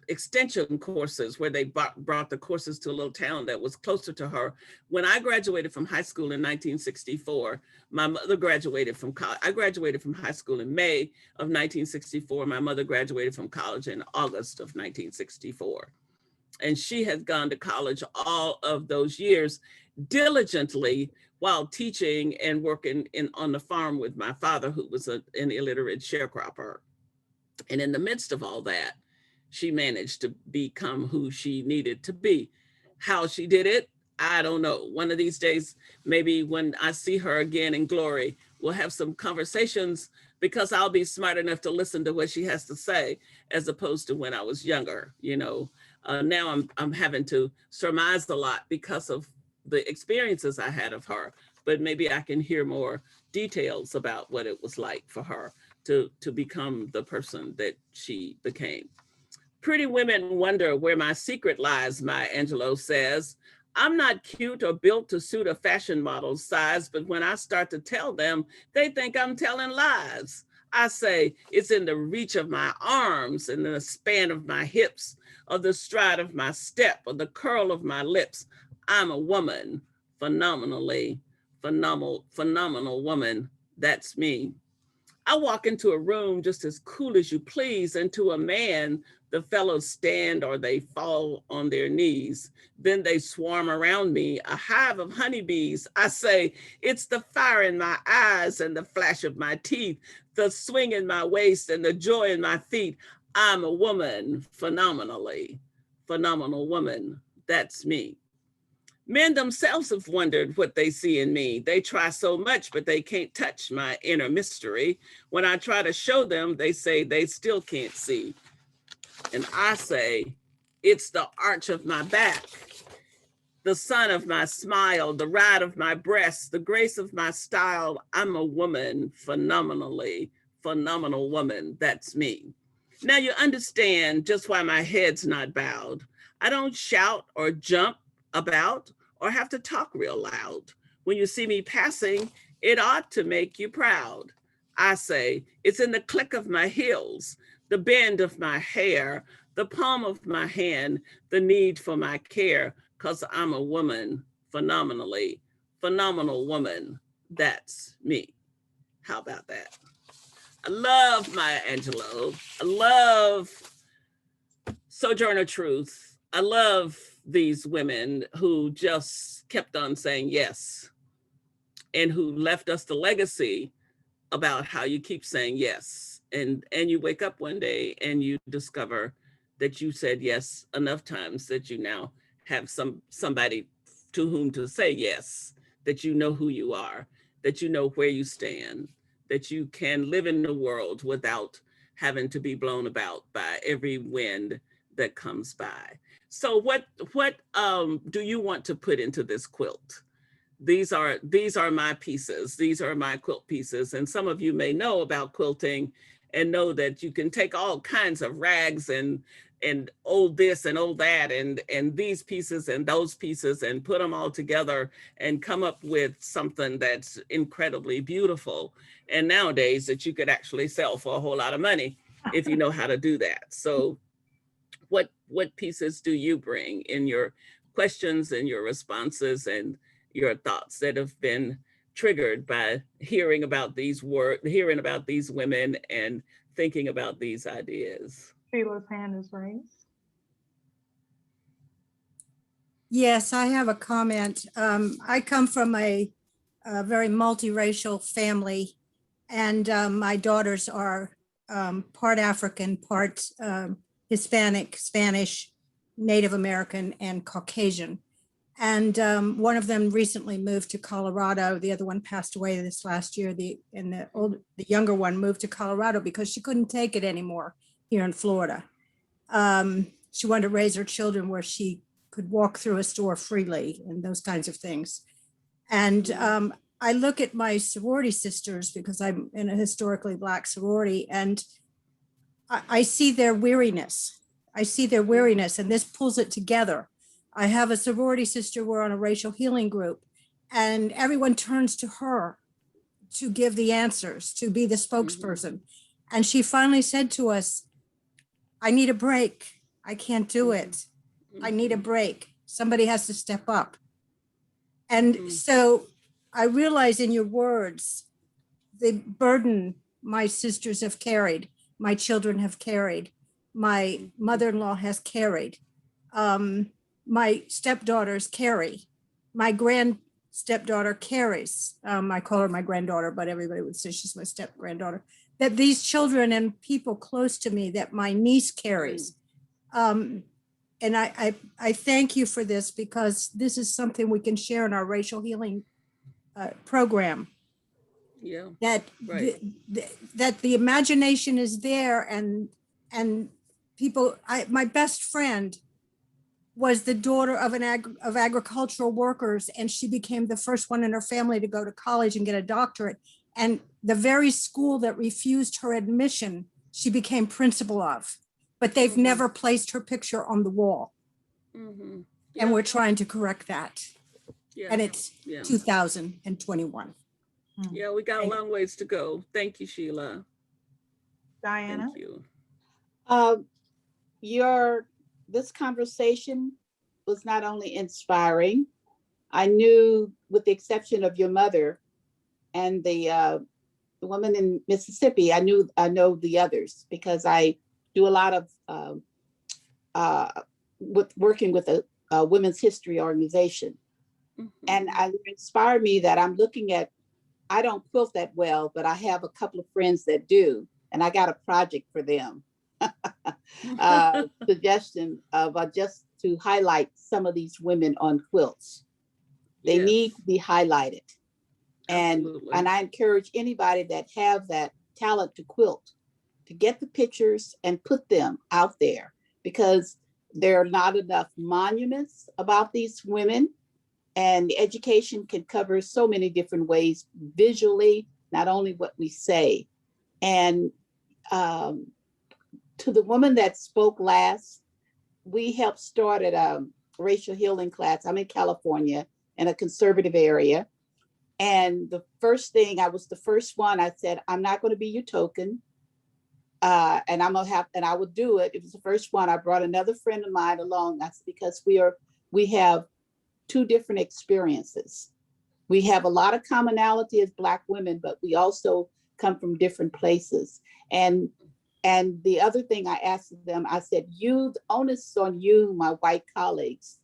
extension courses, where they brought the courses to a little town that was closer to her. When I graduated from high school in 1964, my mother graduated from college. I graduated from high school in May of 1964. My mother graduated from college in August of 1964. And she has gone to college all of those years diligently, while teaching and working on the farm with my father, who was an illiterate sharecropper. And in the midst of all that, she managed to become who she needed to be. How she did it, I don't know. One of these days, maybe when I see her again in glory, we'll have some conversations, because I'll be smart enough to listen to what she has to say, as opposed to when I was younger. You know, now I'm having to surmise a lot because of the experiences I had of her, but maybe I can hear more details about what it was like for her to become the person that she became. Pretty women wonder where my secret lies, Maya Angelou says. I'm not cute or built to suit a fashion model's size, but when I start to tell them, they think I'm telling lies. I say it's in the reach of my arms, and in the span of my hips, or the stride of my step, or the curl of my lips. I'm a woman, phenomenal woman. That's me. I walk into a room just as cool as you please, and to a man, the fellows stand or they fall on their knees. Then they swarm around me, a hive of honeybees. I say, it's the fire in my eyes and the flash of my teeth, the swing in my waist and the joy in my feet. I'm a woman, phenomenal woman. That's me. Men themselves have wondered what they see in me. They try so much, but they can't touch my inner mystery. When I try to show them, they say they still can't see. And I say, it's the arch of my back, the sun of my smile, the ride of my breast, the grace of my style. I'm a woman, phenomenal woman. That's me. Now you understand just why my head's not bowed. I don't shout or jump about or have to talk real loud. When you see me passing, it ought to make you proud. I say, it's in the click of my heels, the bend of my hair, the palm of my hand, the need for my care, because I'm a woman, phenomenal woman. That's me. How about that? I love Maya Angelou. I love Sojourner Truth. I love these women who just kept on saying yes, and who left us the legacy about how you keep saying yes and you wake up one day and you discover that you said yes enough times that you now have somebody to whom to say yes, that you know who you are, that you know where you stand, that you can live in the world without having to be blown about by every wind that comes by. So what do you want to put into this quilt? These are my pieces. These are my quilt pieces. And some of you may know about quilting and know that you can take all kinds of rags and old this and old that and these pieces and those pieces and put them all together and come up with something that's incredibly beautiful. And nowadays that you could actually sell for a whole lot of money if you know how to do that. So what pieces do you bring in your questions and your responses and your thoughts that have been triggered by hearing about these women and thinking about these ideas? Sheila's hand is raised. Yes, I have a comment. I come from a very multiracial family, and my daughters are part African, part Hispanic, Spanish, Native American, and Caucasian. And one of them recently moved to Colorado. The other one passed away this last year. The younger one moved to Colorado because she couldn't take it anymore here in Florida. She wanted to raise her children where she could walk through a store freely and those kinds of things. And I look at my sorority sisters because I'm in a historically Black sorority, and I see their weariness. I see their weariness, and this pulls it together. I have a sorority sister, we're on a racial healing group, and everyone turns to her to give the answers, to be the spokesperson. And she finally said to us, I need a break. I can't do it. I need a break. Somebody has to step up. And so I realize in your words, the burden my sisters have carried, my children have carried, my mother-in-law has carried, my stepdaughters carry, my grand stepdaughter carries. I call her my granddaughter, but everybody would say she's my step granddaughter. That these children and people close to me, that my niece carries. And I thank you for this, because this is something we can share in our racial healing program. Yeah. That right. that the imagination is there, and people. My best friend was the daughter of of agricultural workers, and she became the first one in her family to go to college and get a doctorate. And the very school that refused her admission, she became principal of. But they've never placed her picture on the wall. Yeah. And we're trying to correct that. Yeah. And it's 2021. Yeah, we got a long ways to go. Thank you, Sheila. Diana? Thank you. This conversation was not only inspiring, I knew, with the exception of your mother and the woman in Mississippi, I know the others, because I do a lot of working with a women's history organization. And it inspired me that I'm looking at, I don't quilt that well, but I have a couple of friends that do, and I got a project for them. Suggestion of just to highlight some of these women on quilts. They need to be highlighted. And I encourage anybody that have that talent to quilt to get the pictures and put them out there, because there are not enough monuments about these women, and education can cover so many different ways visually, not only what we say. And to the woman that spoke last, we helped start at a racial healing class. I'm in California, in a conservative area. And the first thing, I was the first one, I said, I'm not going to be your token. And I would do it. It was the first one. I brought another friend of mine along. That's because we have two different experiences. We have a lot of commonality as Black women, but we also come from different places. And the other thing I asked them, I said, the onus is on you, my white colleagues.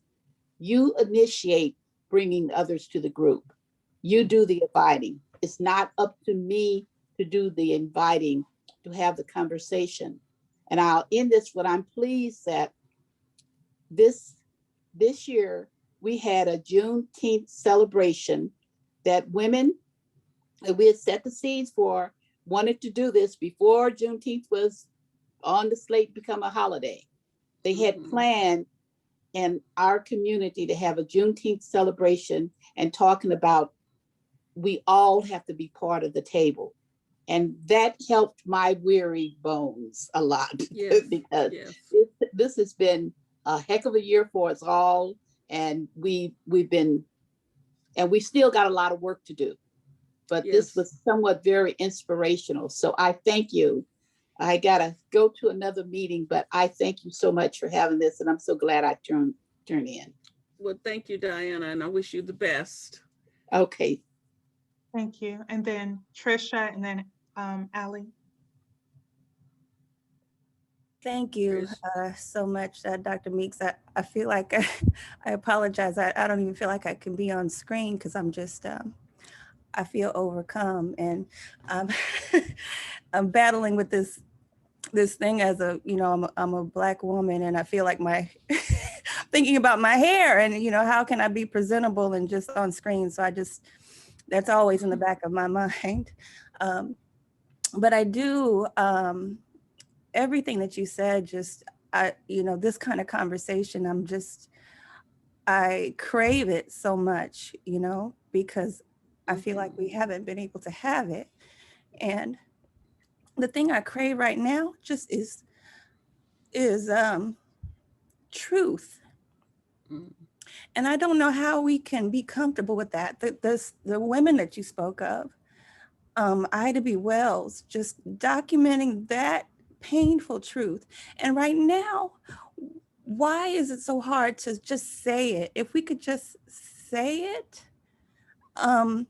You initiate bringing others to the group. You do the inviting. It's not up to me to do the inviting to have the conversation. And I'll end this with, I'm pleased that this year we had a Juneteenth celebration that women, we had set the seeds for, wanted to do this before Juneteenth was on the slate to become a holiday. They had planned in our community to have a Juneteenth celebration and talking about we all have to be part of the table. And that helped my weary bones a lot. Yes, because yes. this has been a heck of a year for us all. And we still got a lot of work to do. But Yes. this was somewhat very inspirational. So I thank you. I gotta go to another meeting, but I thank you so much for having this. And I'm so glad I turned in. Well, thank you, Diana, and I wish you the best. Okay. Thank you. And then Trisha, and then Ally. Thank you so much, Dr. Meeks. I feel like I apologize. I don't even feel like I can be on screen because I'm just, I feel overcome. And I'm battling with this thing as a, I'm a Black woman, and I feel like thinking about my hair and, how can I be presentable and just on screen? So that's always in the back of my mind. But I do, everything that you said, this kind of conversation, I crave it so much, because I feel like we haven't been able to have it. And the thing I crave right now just is truth. And I don't know how we can be comfortable with that. The women that you spoke of, Ida B. Wells, just documenting that painful truth. And right now, why is it so hard to just say it? If we could just say it, and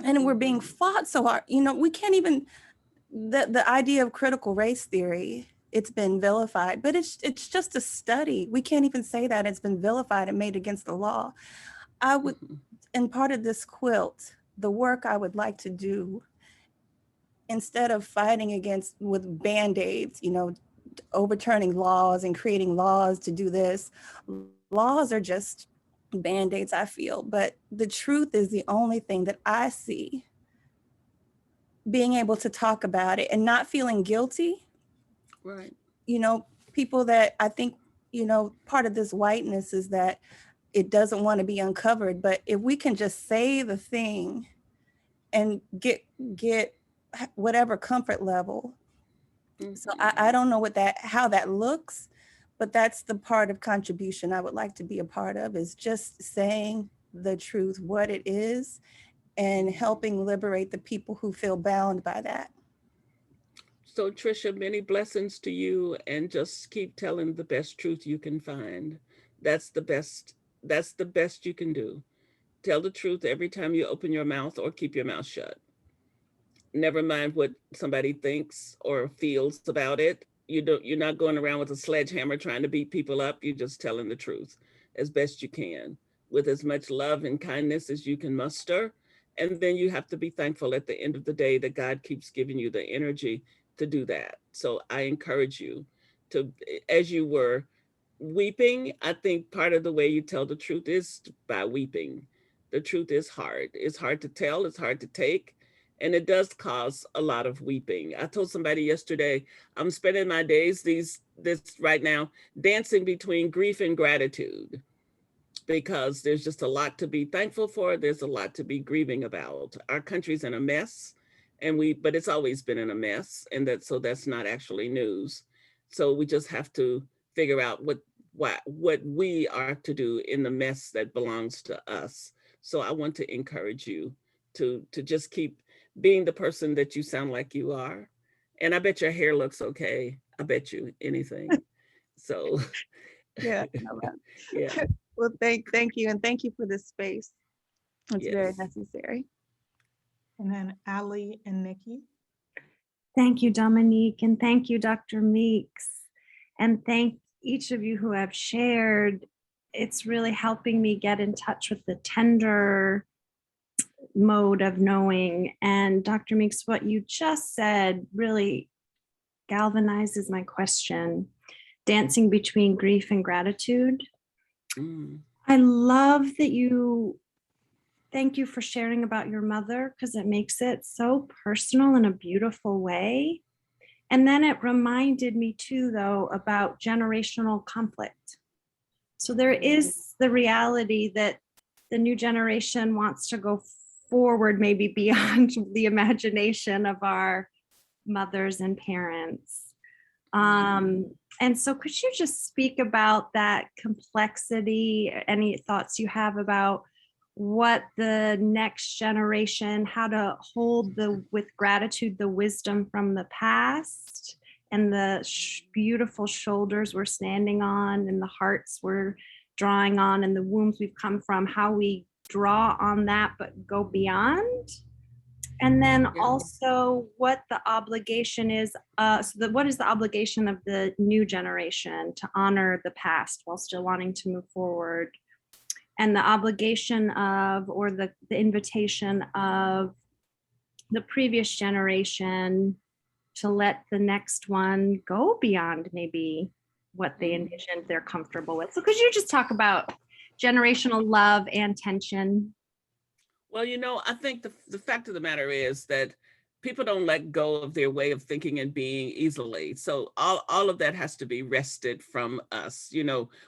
we're being fought so hard, we can't even, the idea of critical race theory, it's been vilified, but it's just a study. We can't even say that it's been vilified and made against the law. I would, and part of this quilt, the work I would like to do, instead of fighting with Band-Aids, overturning laws and creating laws to do this, laws are just Band-Aids, I feel. But the truth is the only thing that I see. Being able to talk about it and not feeling guilty. Right. People that I think, part of this whiteness is that it doesn't want to be uncovered. But if we can just say the thing and get whatever comfort level. So I don't know how that looks, but that's the part of contribution I would like to be a part of, is just saying the truth, what it is, and helping liberate the people who feel bound by that. So Trisha, many blessings to you, and just keep telling the best truth you can find. That's the best you can do. Tell the truth every time you open your mouth, or keep your mouth shut. Never mind what somebody thinks or feels about it. You're not going around with a sledgehammer trying to beat people up. You're just telling the truth as best you can, with as much love and kindness as you can muster. And then you have to be thankful at the end of the day that God keeps giving you the energy to do that. So I encourage you to, as you were weeping, I think part of the way you tell the truth is by weeping. The truth is hard. It's hard to tell, it's hard to take, and it does cause a lot of weeping. I told somebody yesterday, I'm spending my days this right now dancing between grief and gratitude, because there's just a lot to be thankful for. There's a lot to be grieving about. Our country's in a mess, but it's always been in a mess, and so that's not actually news. So we just have to figure out what we are to do in the mess that belongs to us. So I want to encourage you to just keep being the person that you sound like you are. And I bet your hair looks okay. I bet you anything. So yeah. Yeah. Well, thank you. And thank you for this space. It's very Yes. necessary. And then Ally and Nikki. Thank you, Dominique, and thank you, Dr. Meeks. And thank each of you who have shared. It's really helping me get in touch with the tender mode of knowing. And Dr. Meeks, what you just said really galvanizes my question. Dancing between grief and gratitude. Mm. I love that thank you for sharing about your mother, because it makes it so personal in a beautiful way. And then it reminded me too, though, about generational conflict. So there is the reality that the new generation wants to go forward, maybe beyond the imagination of our mothers and parents. And so could you just speak about that complexity, any thoughts you have about what the next generation, how to hold with gratitude, the wisdom from the past and the beautiful shoulders we're standing on and the hearts we're drawing on and the wombs we've come from, how we draw on that, but go beyond? And then also what the obligation is, what is the obligation of the new generation to honor the past while still wanting to move forward? And the obligation of, or the invitation of the previous generation to let the next one go beyond maybe what they envisioned they're comfortable with. So could you just talk about generational love and tension? Well, I think the fact of the matter is that people don't let go of their way of thinking and being easily. So all of that has to be wrested from us.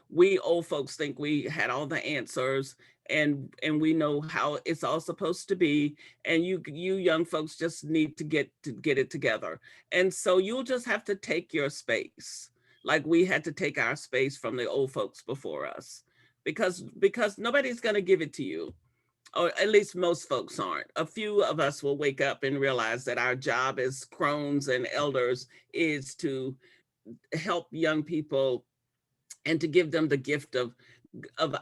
We old folks think we had all the answers and we know how it's all supposed to be. And you young folks just need to get it together. And so you'll just have to take your space, like we had to take our space from the old folks before us, because nobody's going to give it to you. Or at least most folks aren't. A few of us will wake up and realize that our job as crones and elders is to help young people and to give them the gift of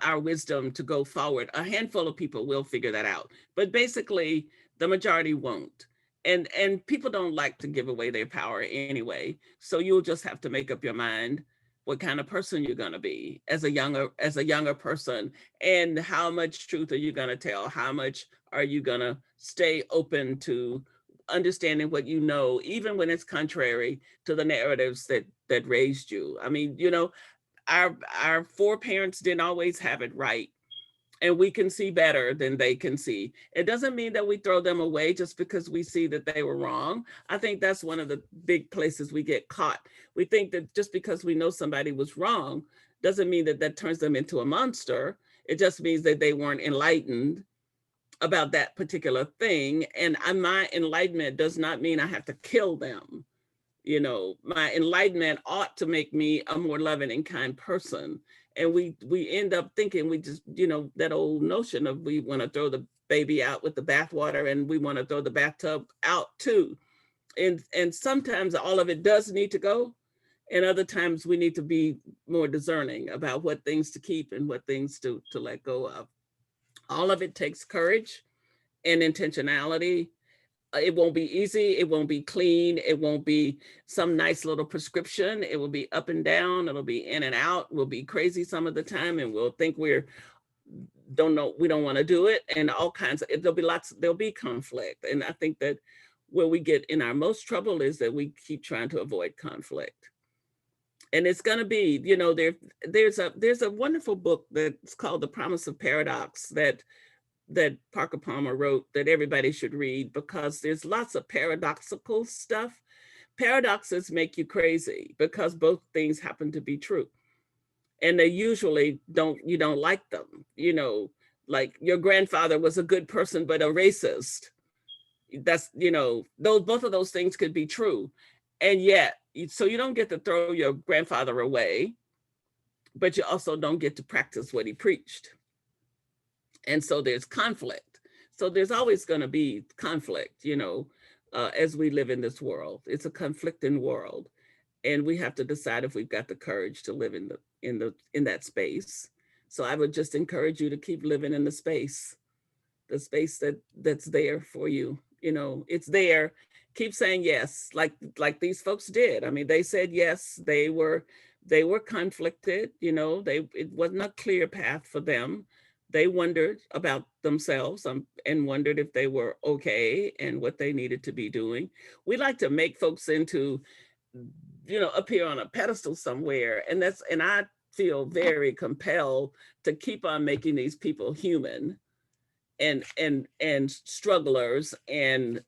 our wisdom to go forward. A handful of people will figure that out, but basically the majority won't. And people don't like to give away their power anyway. So you'll just have to make up your mind what kind of person you're going to be as a younger person, and how much truth are you going to tell? How much are you going to stay open to understanding what you know, even when it's contrary to the narratives that raised you? I mean, our foreparents didn't always have it right, and we can see better than they can see. It doesn't mean that we throw them away just because we see that they were wrong. I think that's one of the big places we get caught. We think that just because we know somebody was wrong doesn't mean that turns them into a monster. It just means that they weren't enlightened about that particular thing. And my enlightenment does not mean I have to kill them. My enlightenment ought to make me a more loving and kind person. And we end up thinking we just, that old notion of we want to throw the baby out with the bathwater, and we want to throw the bathtub out too. And sometimes all of it does need to go. And other times we need to be more discerning about what things to keep and what things to let go of. All of it takes courage and intentionality. It won't be easy. It won't be clean. It won't be some nice little prescription. It will be up and down. It'll be in and out. We'll be crazy some of the time, and we'll think we don't want to do it, and all kinds of, there'll be conflict. And I think that where we get in our most trouble is that we keep trying to avoid conflict. And it's going to be, there's a wonderful book that's called The Promise of Paradox that Parker Palmer wrote that everybody should read, because there's lots of paradoxical stuff. Paradoxes make you crazy because both things happen to be true. And they usually you don't like them. Like your grandfather was a good person, but a racist. That's, both of those things could be true. And yet, so you don't get to throw your grandfather away, but you also don't get to practice what he preached. And so there's conflict. So there's always going to be conflict, as we live in this world. It's a conflicting world, and we have to decide if we've got the courage to live in that space. So I would just encourage you to keep living in the space that's there for you. It's there. Keep saying yes, like these folks did. I mean, they said yes. They were conflicted. It wasn't a clear path for them. They wondered about themselves and wondered if they were okay and what they needed to be doing. We like to make folks into up here on a pedestal somewhere. And I feel very compelled to keep on making these people human and strugglers and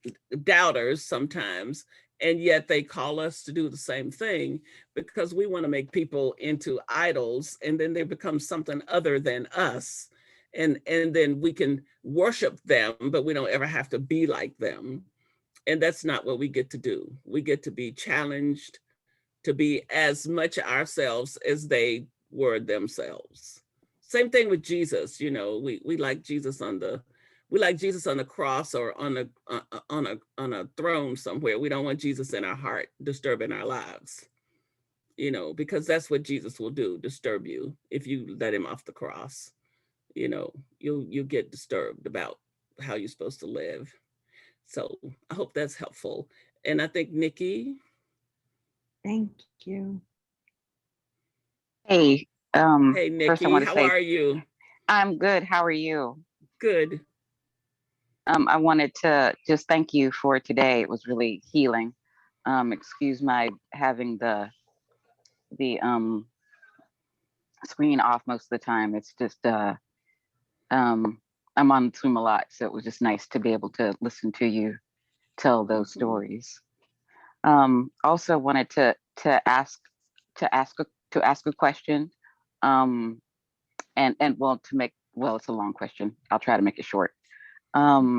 doubters sometimes. And yet they call us to do the same thing because we want to make people into idols, and then they become something other than us. And then we can worship them, but we don't ever have to be like them. And that's not what we get to do. We get to be challenged to be as much ourselves as they were themselves. Same thing with Jesus. We like Jesus on the cross or on a throne somewhere. We don't want Jesus in our heart disturbing our lives, because that's what Jesus will do, disturb you if you let him off the cross. You'll get disturbed about how you're supposed to live. So I hope that's helpful. And I think Nikki. Thank you. Hey, Hey, first I Nikki, want to how say are you? I'm good. How are you? Good. I wanted to just thank you for today. It was really healing. Excuse my having the screen off most of the time. It's just I'm on Zoom a lot, so it was just nice to be able to listen to you tell those stories. Also wanted to ask a question. And well, it's a long question. I'll try to make it short. I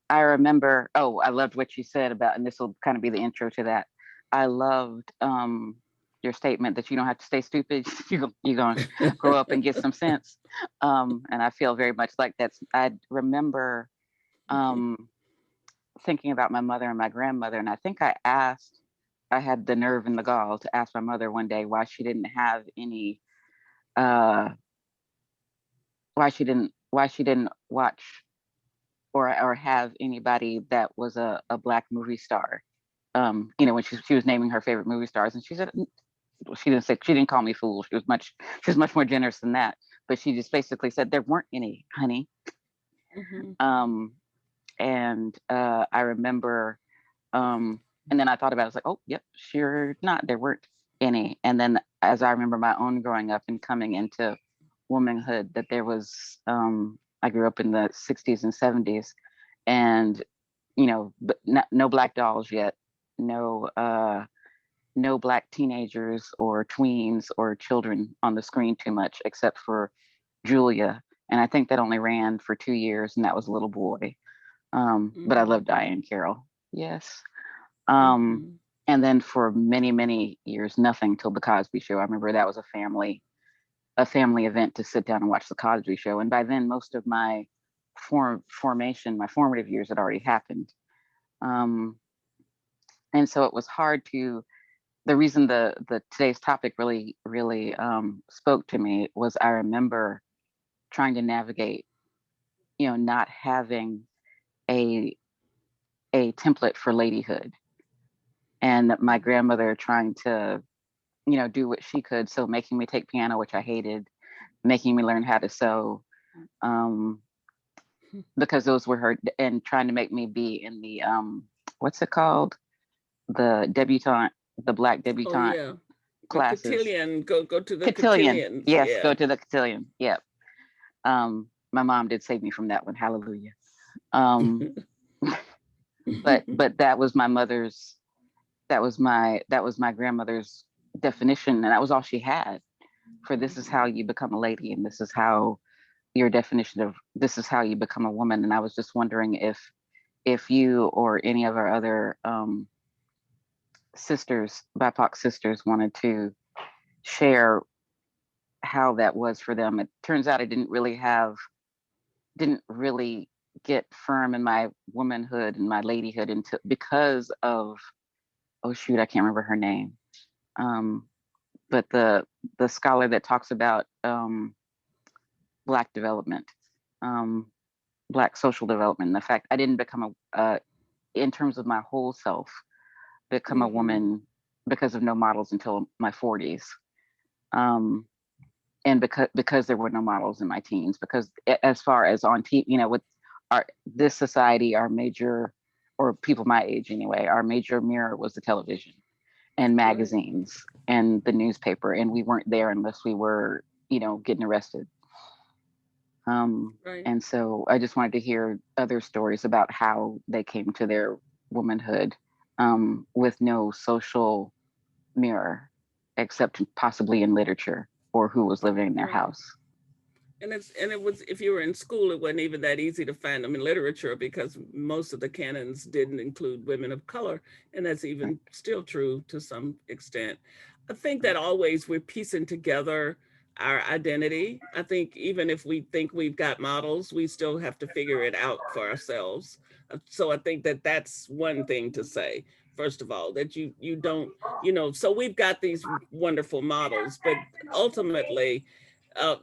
remember, I loved what you said about, and this will kind of be the intro to that. I loved your statement that you don't have to stay stupid. You're going to grow up and get some sense. And I feel very much like I remember thinking about my mother and my grandmother. And I think I had the nerve and the gall to ask my mother one day why she didn't have any, why she didn't watch or have anybody that was a Black movie star. When she was naming her favorite movie stars, and she said, she didn't call me fool. She was much more generous than that. But she just basically said there weren't any, honey. Mm-hmm. And I remember, and then I thought about it, I was like, oh, yep, sure not. There weren't any. And then as I remember my own growing up and coming into womanhood, that there was, I grew up in the 60s and 70s, and, but no Black dolls yet, no Black teenagers or tweens or children on the screen too much, except for Julia. And I think that only ran for 2 years, and that was a little boy. But I love Diane Carroll. Yes. And then for many, many years, nothing till The Cosby Show. I remember that was a family event to sit down and watch The Cosby Show. And by then, most of my formation, my formative years had already happened. And so it was hard to, the reason the today's topic really, really spoke to me was I remember trying to navigate, not having a template for ladyhood, and my grandmother trying to, do what she could. So making me take piano, which I hated, making me learn how to sew, because those were her, and trying to make me be in the, what's it called? The Black debutante classes. The cotillion, go to the cotillion. cotillions. Yes, yeah. Go to the cotillion. Yep. My mom did save me from that one. Hallelujah. But that was my mother's, that was my grandmother's definition, and that was all she had for this is how you become a lady, and this is how your definition of this is how you become a woman. And I was just wondering if you or any of our other sisters, BIPOC sisters, wanted to share how that was for them. It turns out I didn't really get firm in my womanhood and my ladyhood until, because of, oh shoot, I can't remember her name. But the scholar that talks about Black development, Black social development, and the fact I didn't become in terms of my whole self, become a woman because of no models until my 40s. And because there were no models in my teens, because as far as on TV, with this society, our major, or people my age anyway, our major mirror was the television. and magazines and the newspaper, and we weren't there unless we were, getting arrested. Right. And so I just wanted to hear other stories about how they came to their womanhood with no social mirror, except possibly in literature or who was living in their Right. house. And it was, if you were in school, it wasn't even that easy to find them in literature because most of the canons didn't include women of color. And that's even still true to some extent. I think that always we're piecing together our identity. I think even if we think we've got models, we still have to figure it out for ourselves. So I think that that's one thing to say, first of all, that you don't, so we've got these wonderful models, but ultimately, uh,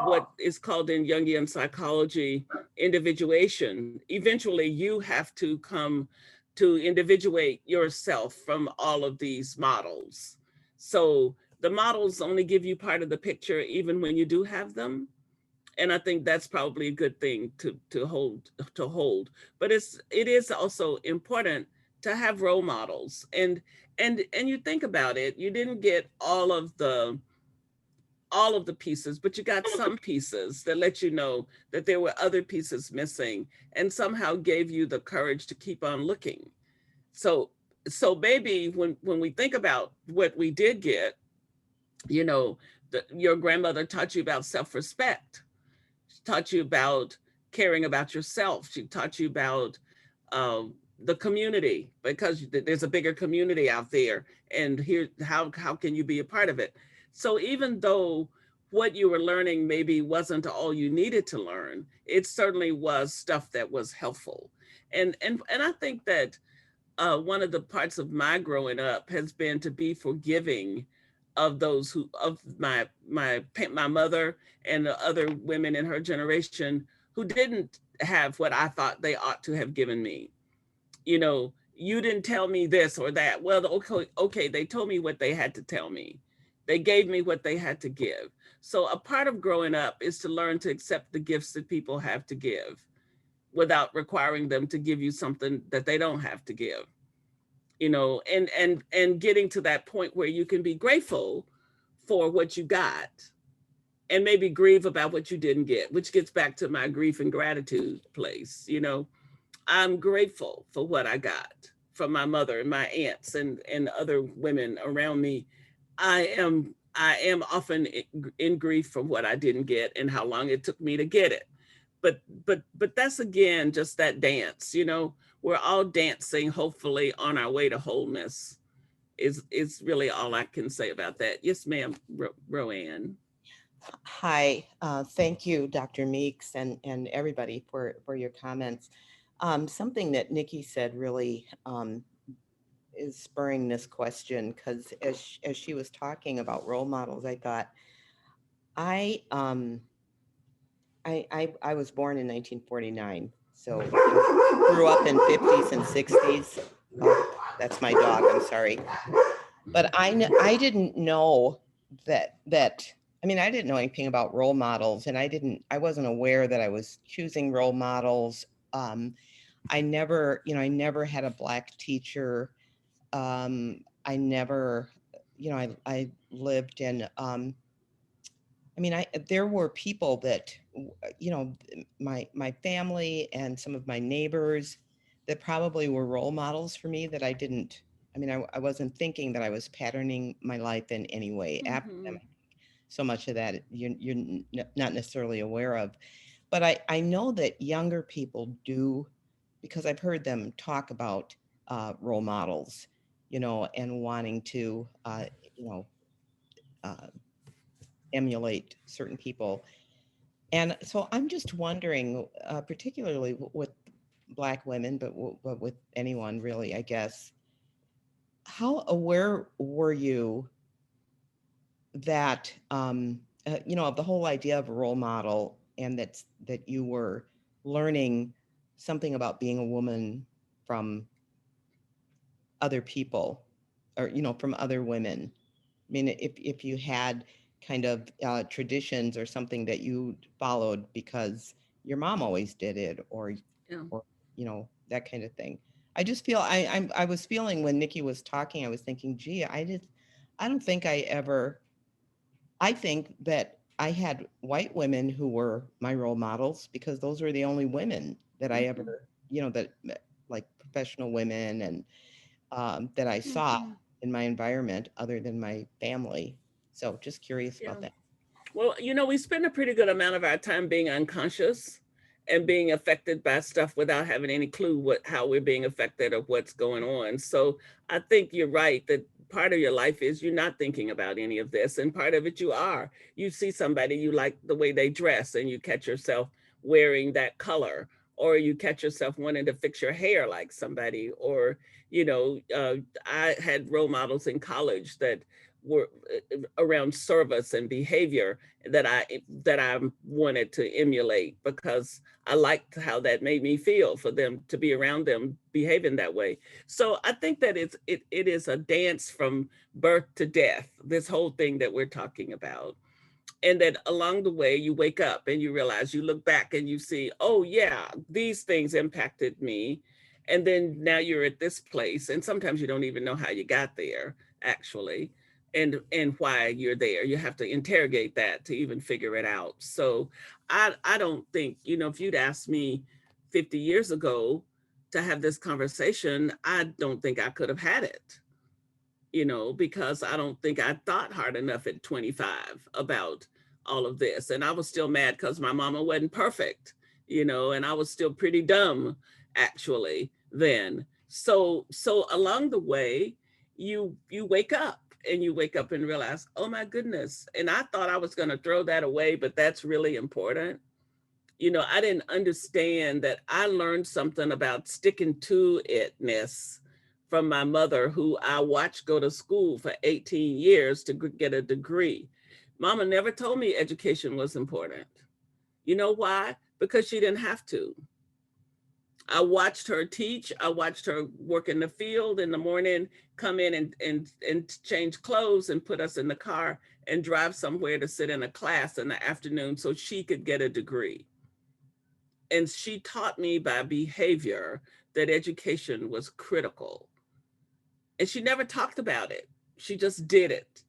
what is called in Jungian psychology, individuation. Eventually, you have to come to individuate yourself from all of these models. So the models only give you part of the picture, even when you do have them. And I think that's probably a good thing to hold. But it is also important to have role models. And you think about it, you didn't get all of the pieces, but you got some pieces that let you know that there were other pieces missing and somehow gave you the courage to keep on looking. So maybe when we think about what we did get, your grandmother taught you about self-respect. She taught you about caring about yourself. She taught you about the community, because there's a bigger community out there, and here, how can you be a part of it? So even though what you were learning maybe wasn't all you needed to learn, it certainly was stuff that was helpful. And I think that one of the parts of my growing up has been to be forgiving of those of my mother and the other women in her generation who didn't have what I thought they ought to have given me. You didn't tell me this or that. Well, okay, they told me what they had to tell me. They gave me what they had to give. So a part of growing up is to learn to accept the gifts that people have to give without requiring them to give you something that they don't have to give. And getting to that point where you can be grateful for what you got and maybe grieve about what you didn't get, which gets back to my grief and gratitude place. I'm grateful for what I got from my mother and my aunts and other women around me. I am often in grief for what I didn't get and how long it took me to get it. But that's, again, just that dance. We're all dancing, hopefully, on our way to wholeness. Is really all I can say about that. Yes, ma'am, Roanne. Hi, thank you, Dr. Meeks, and everybody for your comments. Something that Nikki said really is spurring this question, because as she was talking about role models, I thought, I was born in 1949, so grew up in 50s and 60s. Oh, that's my dog, I'm sorry. But I didn't know that I mean, I didn't know anything about role models, and I wasn't aware that I was choosing role models. I never had a Black teacher. I never, I lived in, there were people that, my family and some of my neighbors that probably were role models for me that I didn't, I wasn't thinking that I was patterning my life in any way. Mm-hmm. So much of that you're not necessarily aware of. But I know that younger people do, because I've heard them talk about role models, and wanting to, uh, emulate certain people. And so I'm just wondering, particularly with Black women, but with anyone really, I guess, how aware were you that, of the whole idea of a role model, and that you were learning something about being a woman from other people, or, from other women? I mean, if you had kind of traditions or something that you followed because your mom always did it, or Yeah. or that kind of thing. I just feel I was feeling when Nikki was talking, I was thinking, gee, I don't think I think that I had white women who were my role models because those were the only women that I ever, that like professional women and that I saw in my environment other than my family. So just curious about that. Well, we spend a pretty good amount of our time being unconscious and being affected by stuff without having any clue how we're being affected or what's going on. So I think you're right that part of your life is you're not thinking about any of this, and part of it you are. You see somebody, you like the way they dress, and you catch yourself wearing that color, or you catch yourself wanting to fix your hair like somebody, or I had role models in college that were around service and behavior that I wanted to emulate because I liked how that made me feel for them to be around them behaving that way. So I think that it is a dance from birth to death, this whole thing that we're talking about. And that along the way you wake up and you realize, you look back and you see, oh yeah, these things impacted me. And then now you're at this place, and sometimes you don't even know how you got there actually, and why you're there. You have to interrogate that to even figure it out. So I don't think, if you'd asked me 50 years ago to have this conversation, I don't think I could have had it, because I don't think I thought hard enough at 25 about all of this. And I was still mad because my mama wasn't perfect, and I was still pretty dumb actually then. So along the way, you wake up and realize, oh my goodness. And I thought I was going to throw that away, but that's really important. I didn't understand that I learned something about sticking to itness from my mother, who I watched go to school for 18 years to get a degree. Mama never told me education was important. You know why? Because she didn't have to. I watched her teach. I watched her work in the field in the morning, come in and change clothes and put us in the car and drive somewhere to sit in a class in the afternoon so she could get a degree. And she taught me by behavior that education was critical. And she never talked about it. She just did it,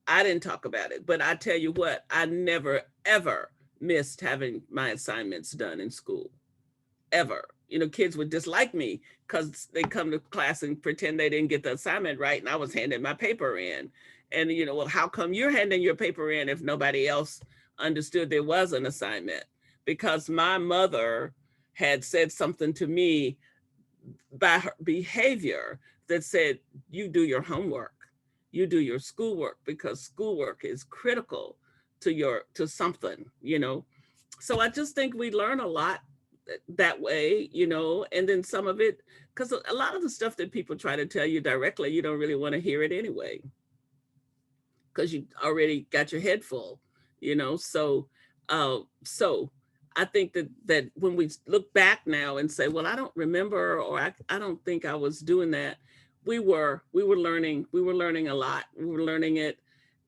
I didn't talk about it, but I tell you what, I never, ever missed having my assignments done in school, ever. Kids would dislike me because they come to class and pretend they didn't get the assignment right, and I was handing my paper in. And, well, how come you're handing your paper in if nobody else understood there was an assignment? Because my mother had said something to me by her behavior that said, you do your homework, you do your schoolwork, because schoolwork is critical to something, So I just think we learn a lot that way, and then some of it, because a lot of the stuff that people try to tell you directly, you don't really want to hear it anyway, because you already got your head full, So I think that when we look back now and say, well, I don't remember, or I don't think I was doing that, we were learning a lot. We were learning it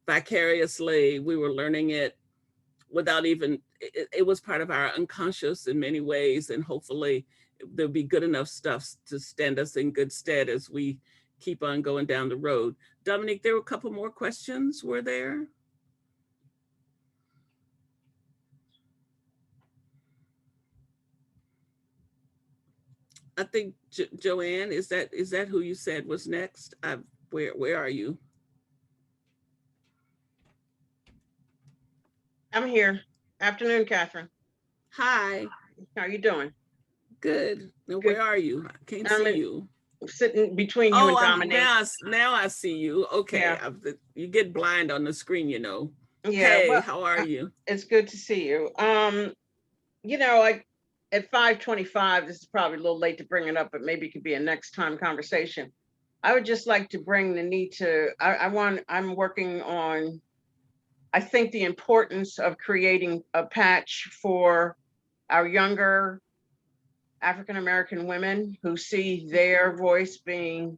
vicariously. We were learning it without even, it was part of our unconscious in many ways. And hopefully there'll be good enough stuff to stand us in good stead as we keep on going down the road. Dominique, there were a couple more questions, were there? I think Joanne, is that who you said was next? Where are you? I'm here. Afternoon, Catherine. Hi. How you doing? Good. Now, Good. where are you? I can't see you. Sitting between you and Dominique. Now I see you. Okay. Yeah. You get blind on the screen, Yeah. Hey, well, how are you? It's good to see you. Like at 5:25, this is probably a little late to bring it up, but maybe it could be a next time conversation. I would just like to bring the need to, I'm working on, I think, the importance of creating a patch for our younger African-American women who see their voice being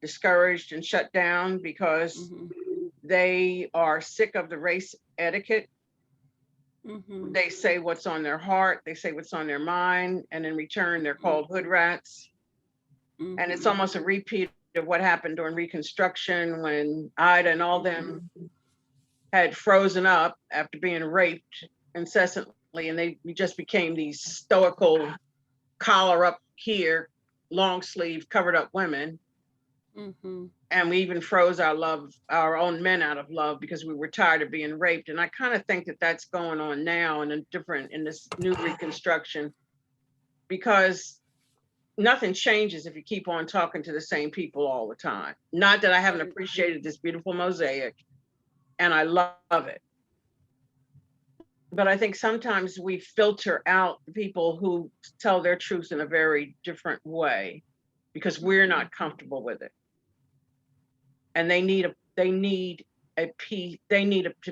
discouraged and shut down because they are sick of the race etiquette. They say what's on their heart, they say what's on their mind, and in return, they're called hood rats. And it's almost a repeat of what happened during Reconstruction when Ida and all them had frozen up after being raped incessantly, and they just became these stoical, collar up here, long sleeve, covered up women. And we even froze our own men out of love because we were tired of being raped. And I kind of think that that's going on now in this new Reconstruction, because nothing changes if you keep on talking to the same people all the time. Not that I haven't appreciated this beautiful mosaic, and I love it. But I think sometimes we filter out the people who tell their truth in a very different way because we're not comfortable with it. And they need to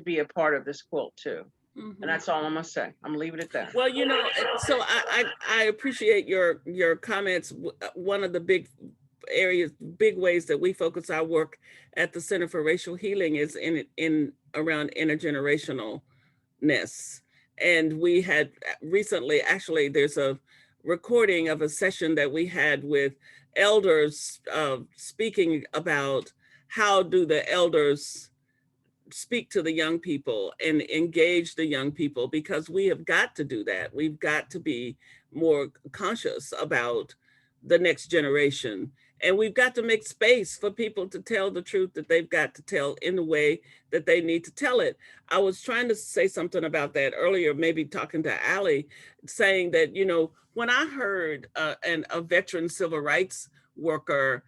be a part of this quilt too. And that's all I'm gonna say. I'm gonna leave it at that. Well, so I appreciate your comments. One of the big ways that we focus our work at the Center for Racial Healing is in around intergenerationalness. And we had recently, actually, there's a recording of a session that we had with elders speaking about how do the elders speak to the young people and engage the young people, because we have got to do that. We've got to be more conscious about the next generation. And we've got to make space for people to tell the truth that they've got to tell in the way that they need to tell it. I was trying to say something about that earlier, maybe talking to Allie, saying that, when I heard a veteran civil rights worker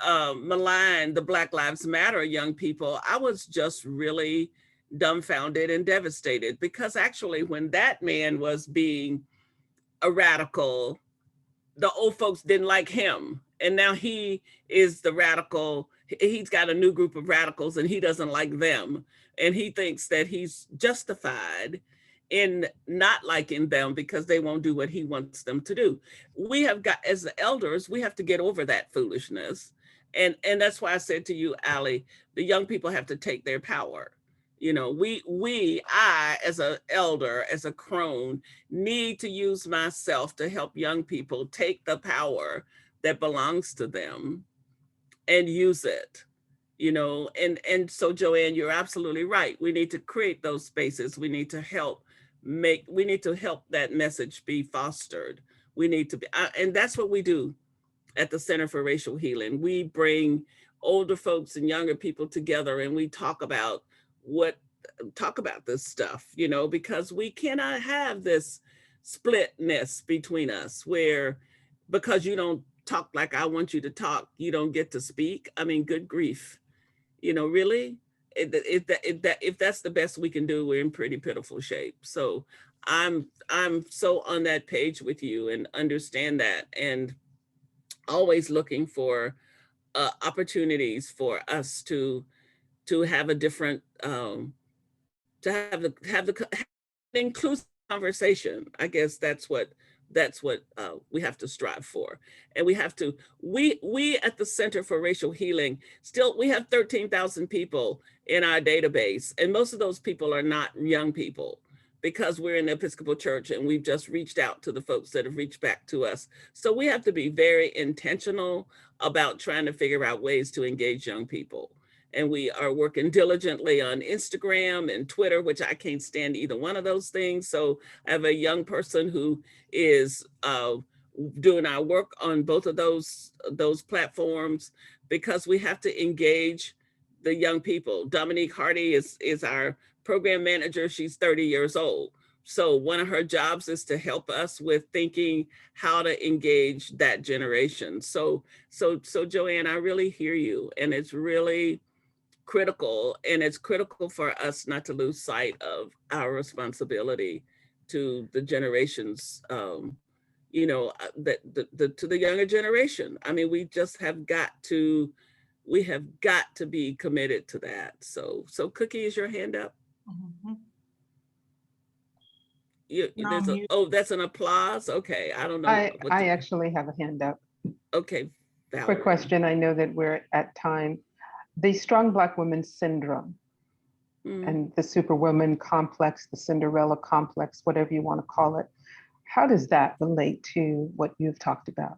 malign the Black Lives Matter young people, I was just really dumbfounded and devastated, because actually when that man was being a radical, the old folks didn't like him. And now he is the radical. He's got a new group of radicals and he doesn't like them. And he thinks that he's justified in not liking them because they won't do what he wants them to do. We have got, as the elders, we have to get over that foolishness. And that's why I said to you, Allie, the young people have to take their power. I, as an elder, as a crone, need to use myself to help young people take the power that belongs to them and use it. And so Joanne, you're absolutely right. We need to create those spaces. We need to help that message be fostered. We need to be, and that's what we do at the Center for Racial Healing. We bring older folks and younger people together and we talk about this stuff, because we cannot have this splitness between us where, because you don't talk like I want you to talk, you don't get to speak. I mean, good grief, really? If that's the best we can do, we're in pretty pitiful shape. So I'm so on that page with you and understand that, and always looking for opportunities for us to have a different to have the inclusive conversation. I guess that's what we have to strive for. And we have to, we at the Center for Racial Healing, we have 13,000 people in our database. And most of those people are not young people, because we're in the Episcopal Church and we've just reached out to the folks that have reached back to us. So we have to be very intentional about trying to figure out ways to engage young people. And we are working diligently on Instagram and Twitter, which I can't stand either one of those things. So I have a young person who is doing our work on both of those platforms, because we have to engage the young people. Dominique Hardy is our program manager. She's 30 years old. So one of her jobs is to help us with thinking how to engage that generation. So Joanne, I really hear you. And it's really critical. And it's critical for us not to lose sight of our responsibility to the generations, to the younger generation. I mean, we have got to be committed to that. So Cookie, is your hand up? That's an applause. Okay, I don't know. I actually have a hand up. Okay, Valerie. Quick question. I know that we're at time. The strong Black woman syndrome and the superwoman complex, the Cinderella complex, whatever you want to call it. How does that relate to what you've talked about?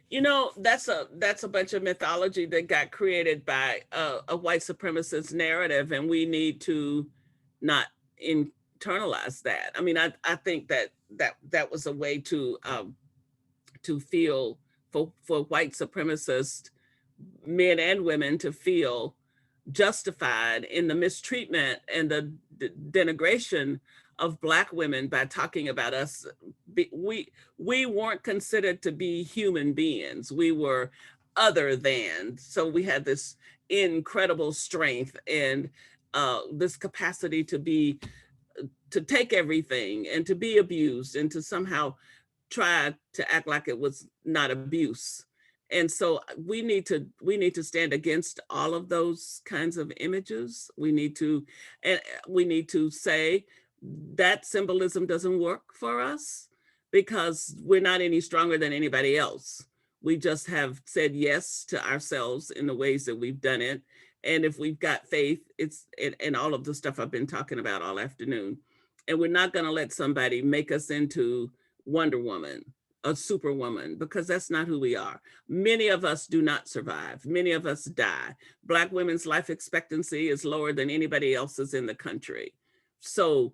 You know, that's a bunch of mythology that got created by a white supremacist narrative, and we need to not internalize that. I mean, I think that was a way to feel for white supremacist men and women to feel justified in the mistreatment and the denigration of Black women by talking about us. We weren't considered to be human beings. We were other than. So we had this incredible strength and this capacity to take everything and to be abused and to somehow try to act like it was not abuse. And so we need to stand against all of those kinds of images. We need to say that symbolism doesn't work for us because we're not any stronger than anybody else. We just have said yes to ourselves in the ways that we've done it. And if we've got faith, it's and all of the stuff I've been talking about all afternoon. And we're not going to let somebody make us into Wonder Woman, a superwoman, because that's not who we are. Many of us do not survive. Many of us die. Black women's life expectancy is lower than anybody else's in the country. So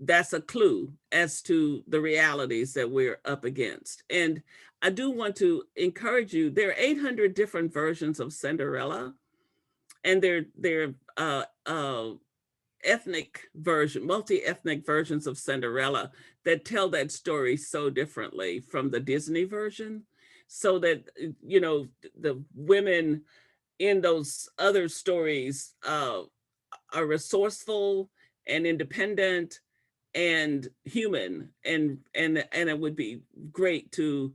that's a clue as to the realities that we're up against. And I do want to encourage you, there are 800 different versions of Cinderella, and they're multi-ethnic versions of Cinderella that tell that story so differently from the Disney version, so that, you know, the women in those other stories are resourceful and independent and human, and it would be great to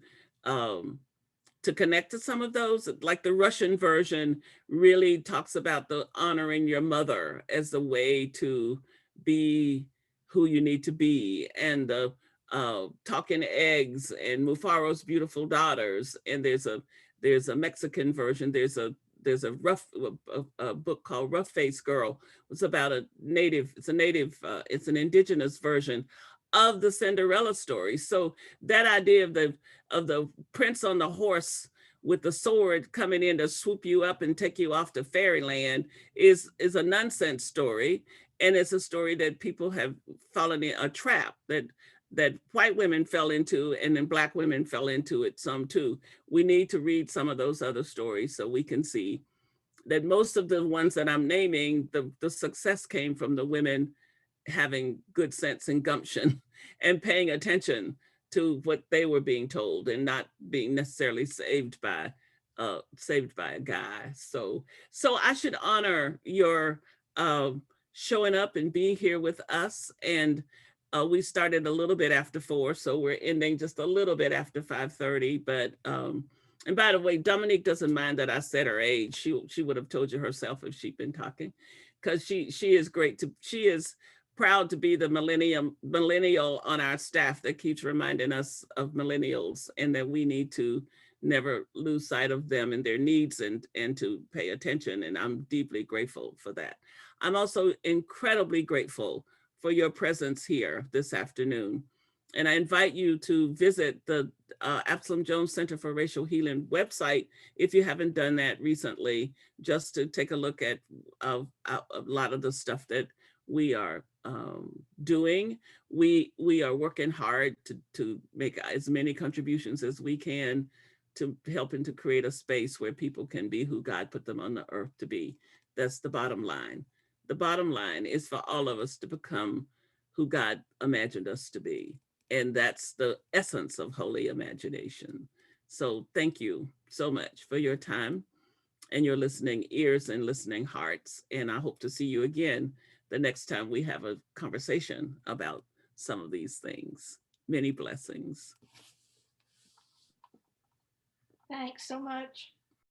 connect to some of those. Like the Russian version really talks about the honoring your mother as a way to be who you need to be, and the talking eggs and Mufaro's beautiful daughters. And there's a Mexican version. There's a book called Rough Face Girl. It's about it's an indigenous version of the Cinderella story. So that idea of the prince on the horse with the sword coming in to swoop you up and take you off to fairyland is a nonsense story. And it's a story that people have fallen in a trap that white women fell into, and then Black women fell into it some too. We need to read some of those other stories so we can see that most of the ones that I'm naming, the success came from the women having good sense and gumption and paying attention to what they were being told and not being necessarily saved by a guy. So I should honor your showing up and being here with us. And we started a little bit after 4, so we're ending just a little bit after 5:30. But and by the way, Dominique doesn't mind that I said her age. She would have told you herself if she'd been talking, because she is great she is proud to be the millennial on our staff that keeps reminding us of millennials, and that we need to never lose sight of them and their needs, and to pay attention. And I'm deeply grateful for that. I'm also incredibly grateful for your presence here this afternoon. And I invite you to visit the Absalom Jones Center for Racial Healing website if you haven't done that recently, just to take a look at a lot of the stuff that we are doing. We are working hard to make as many contributions as we can to helping to create a space where people can be who God put them on the earth to be. That's the bottom line. The bottom line is for all of us to become who God imagined us to be. And that's the essence of holy imagination. So thank you so much for your time and your listening ears and listening hearts. And I hope to see you again the next time we have a conversation about some of these things. Many blessings. Thanks so much.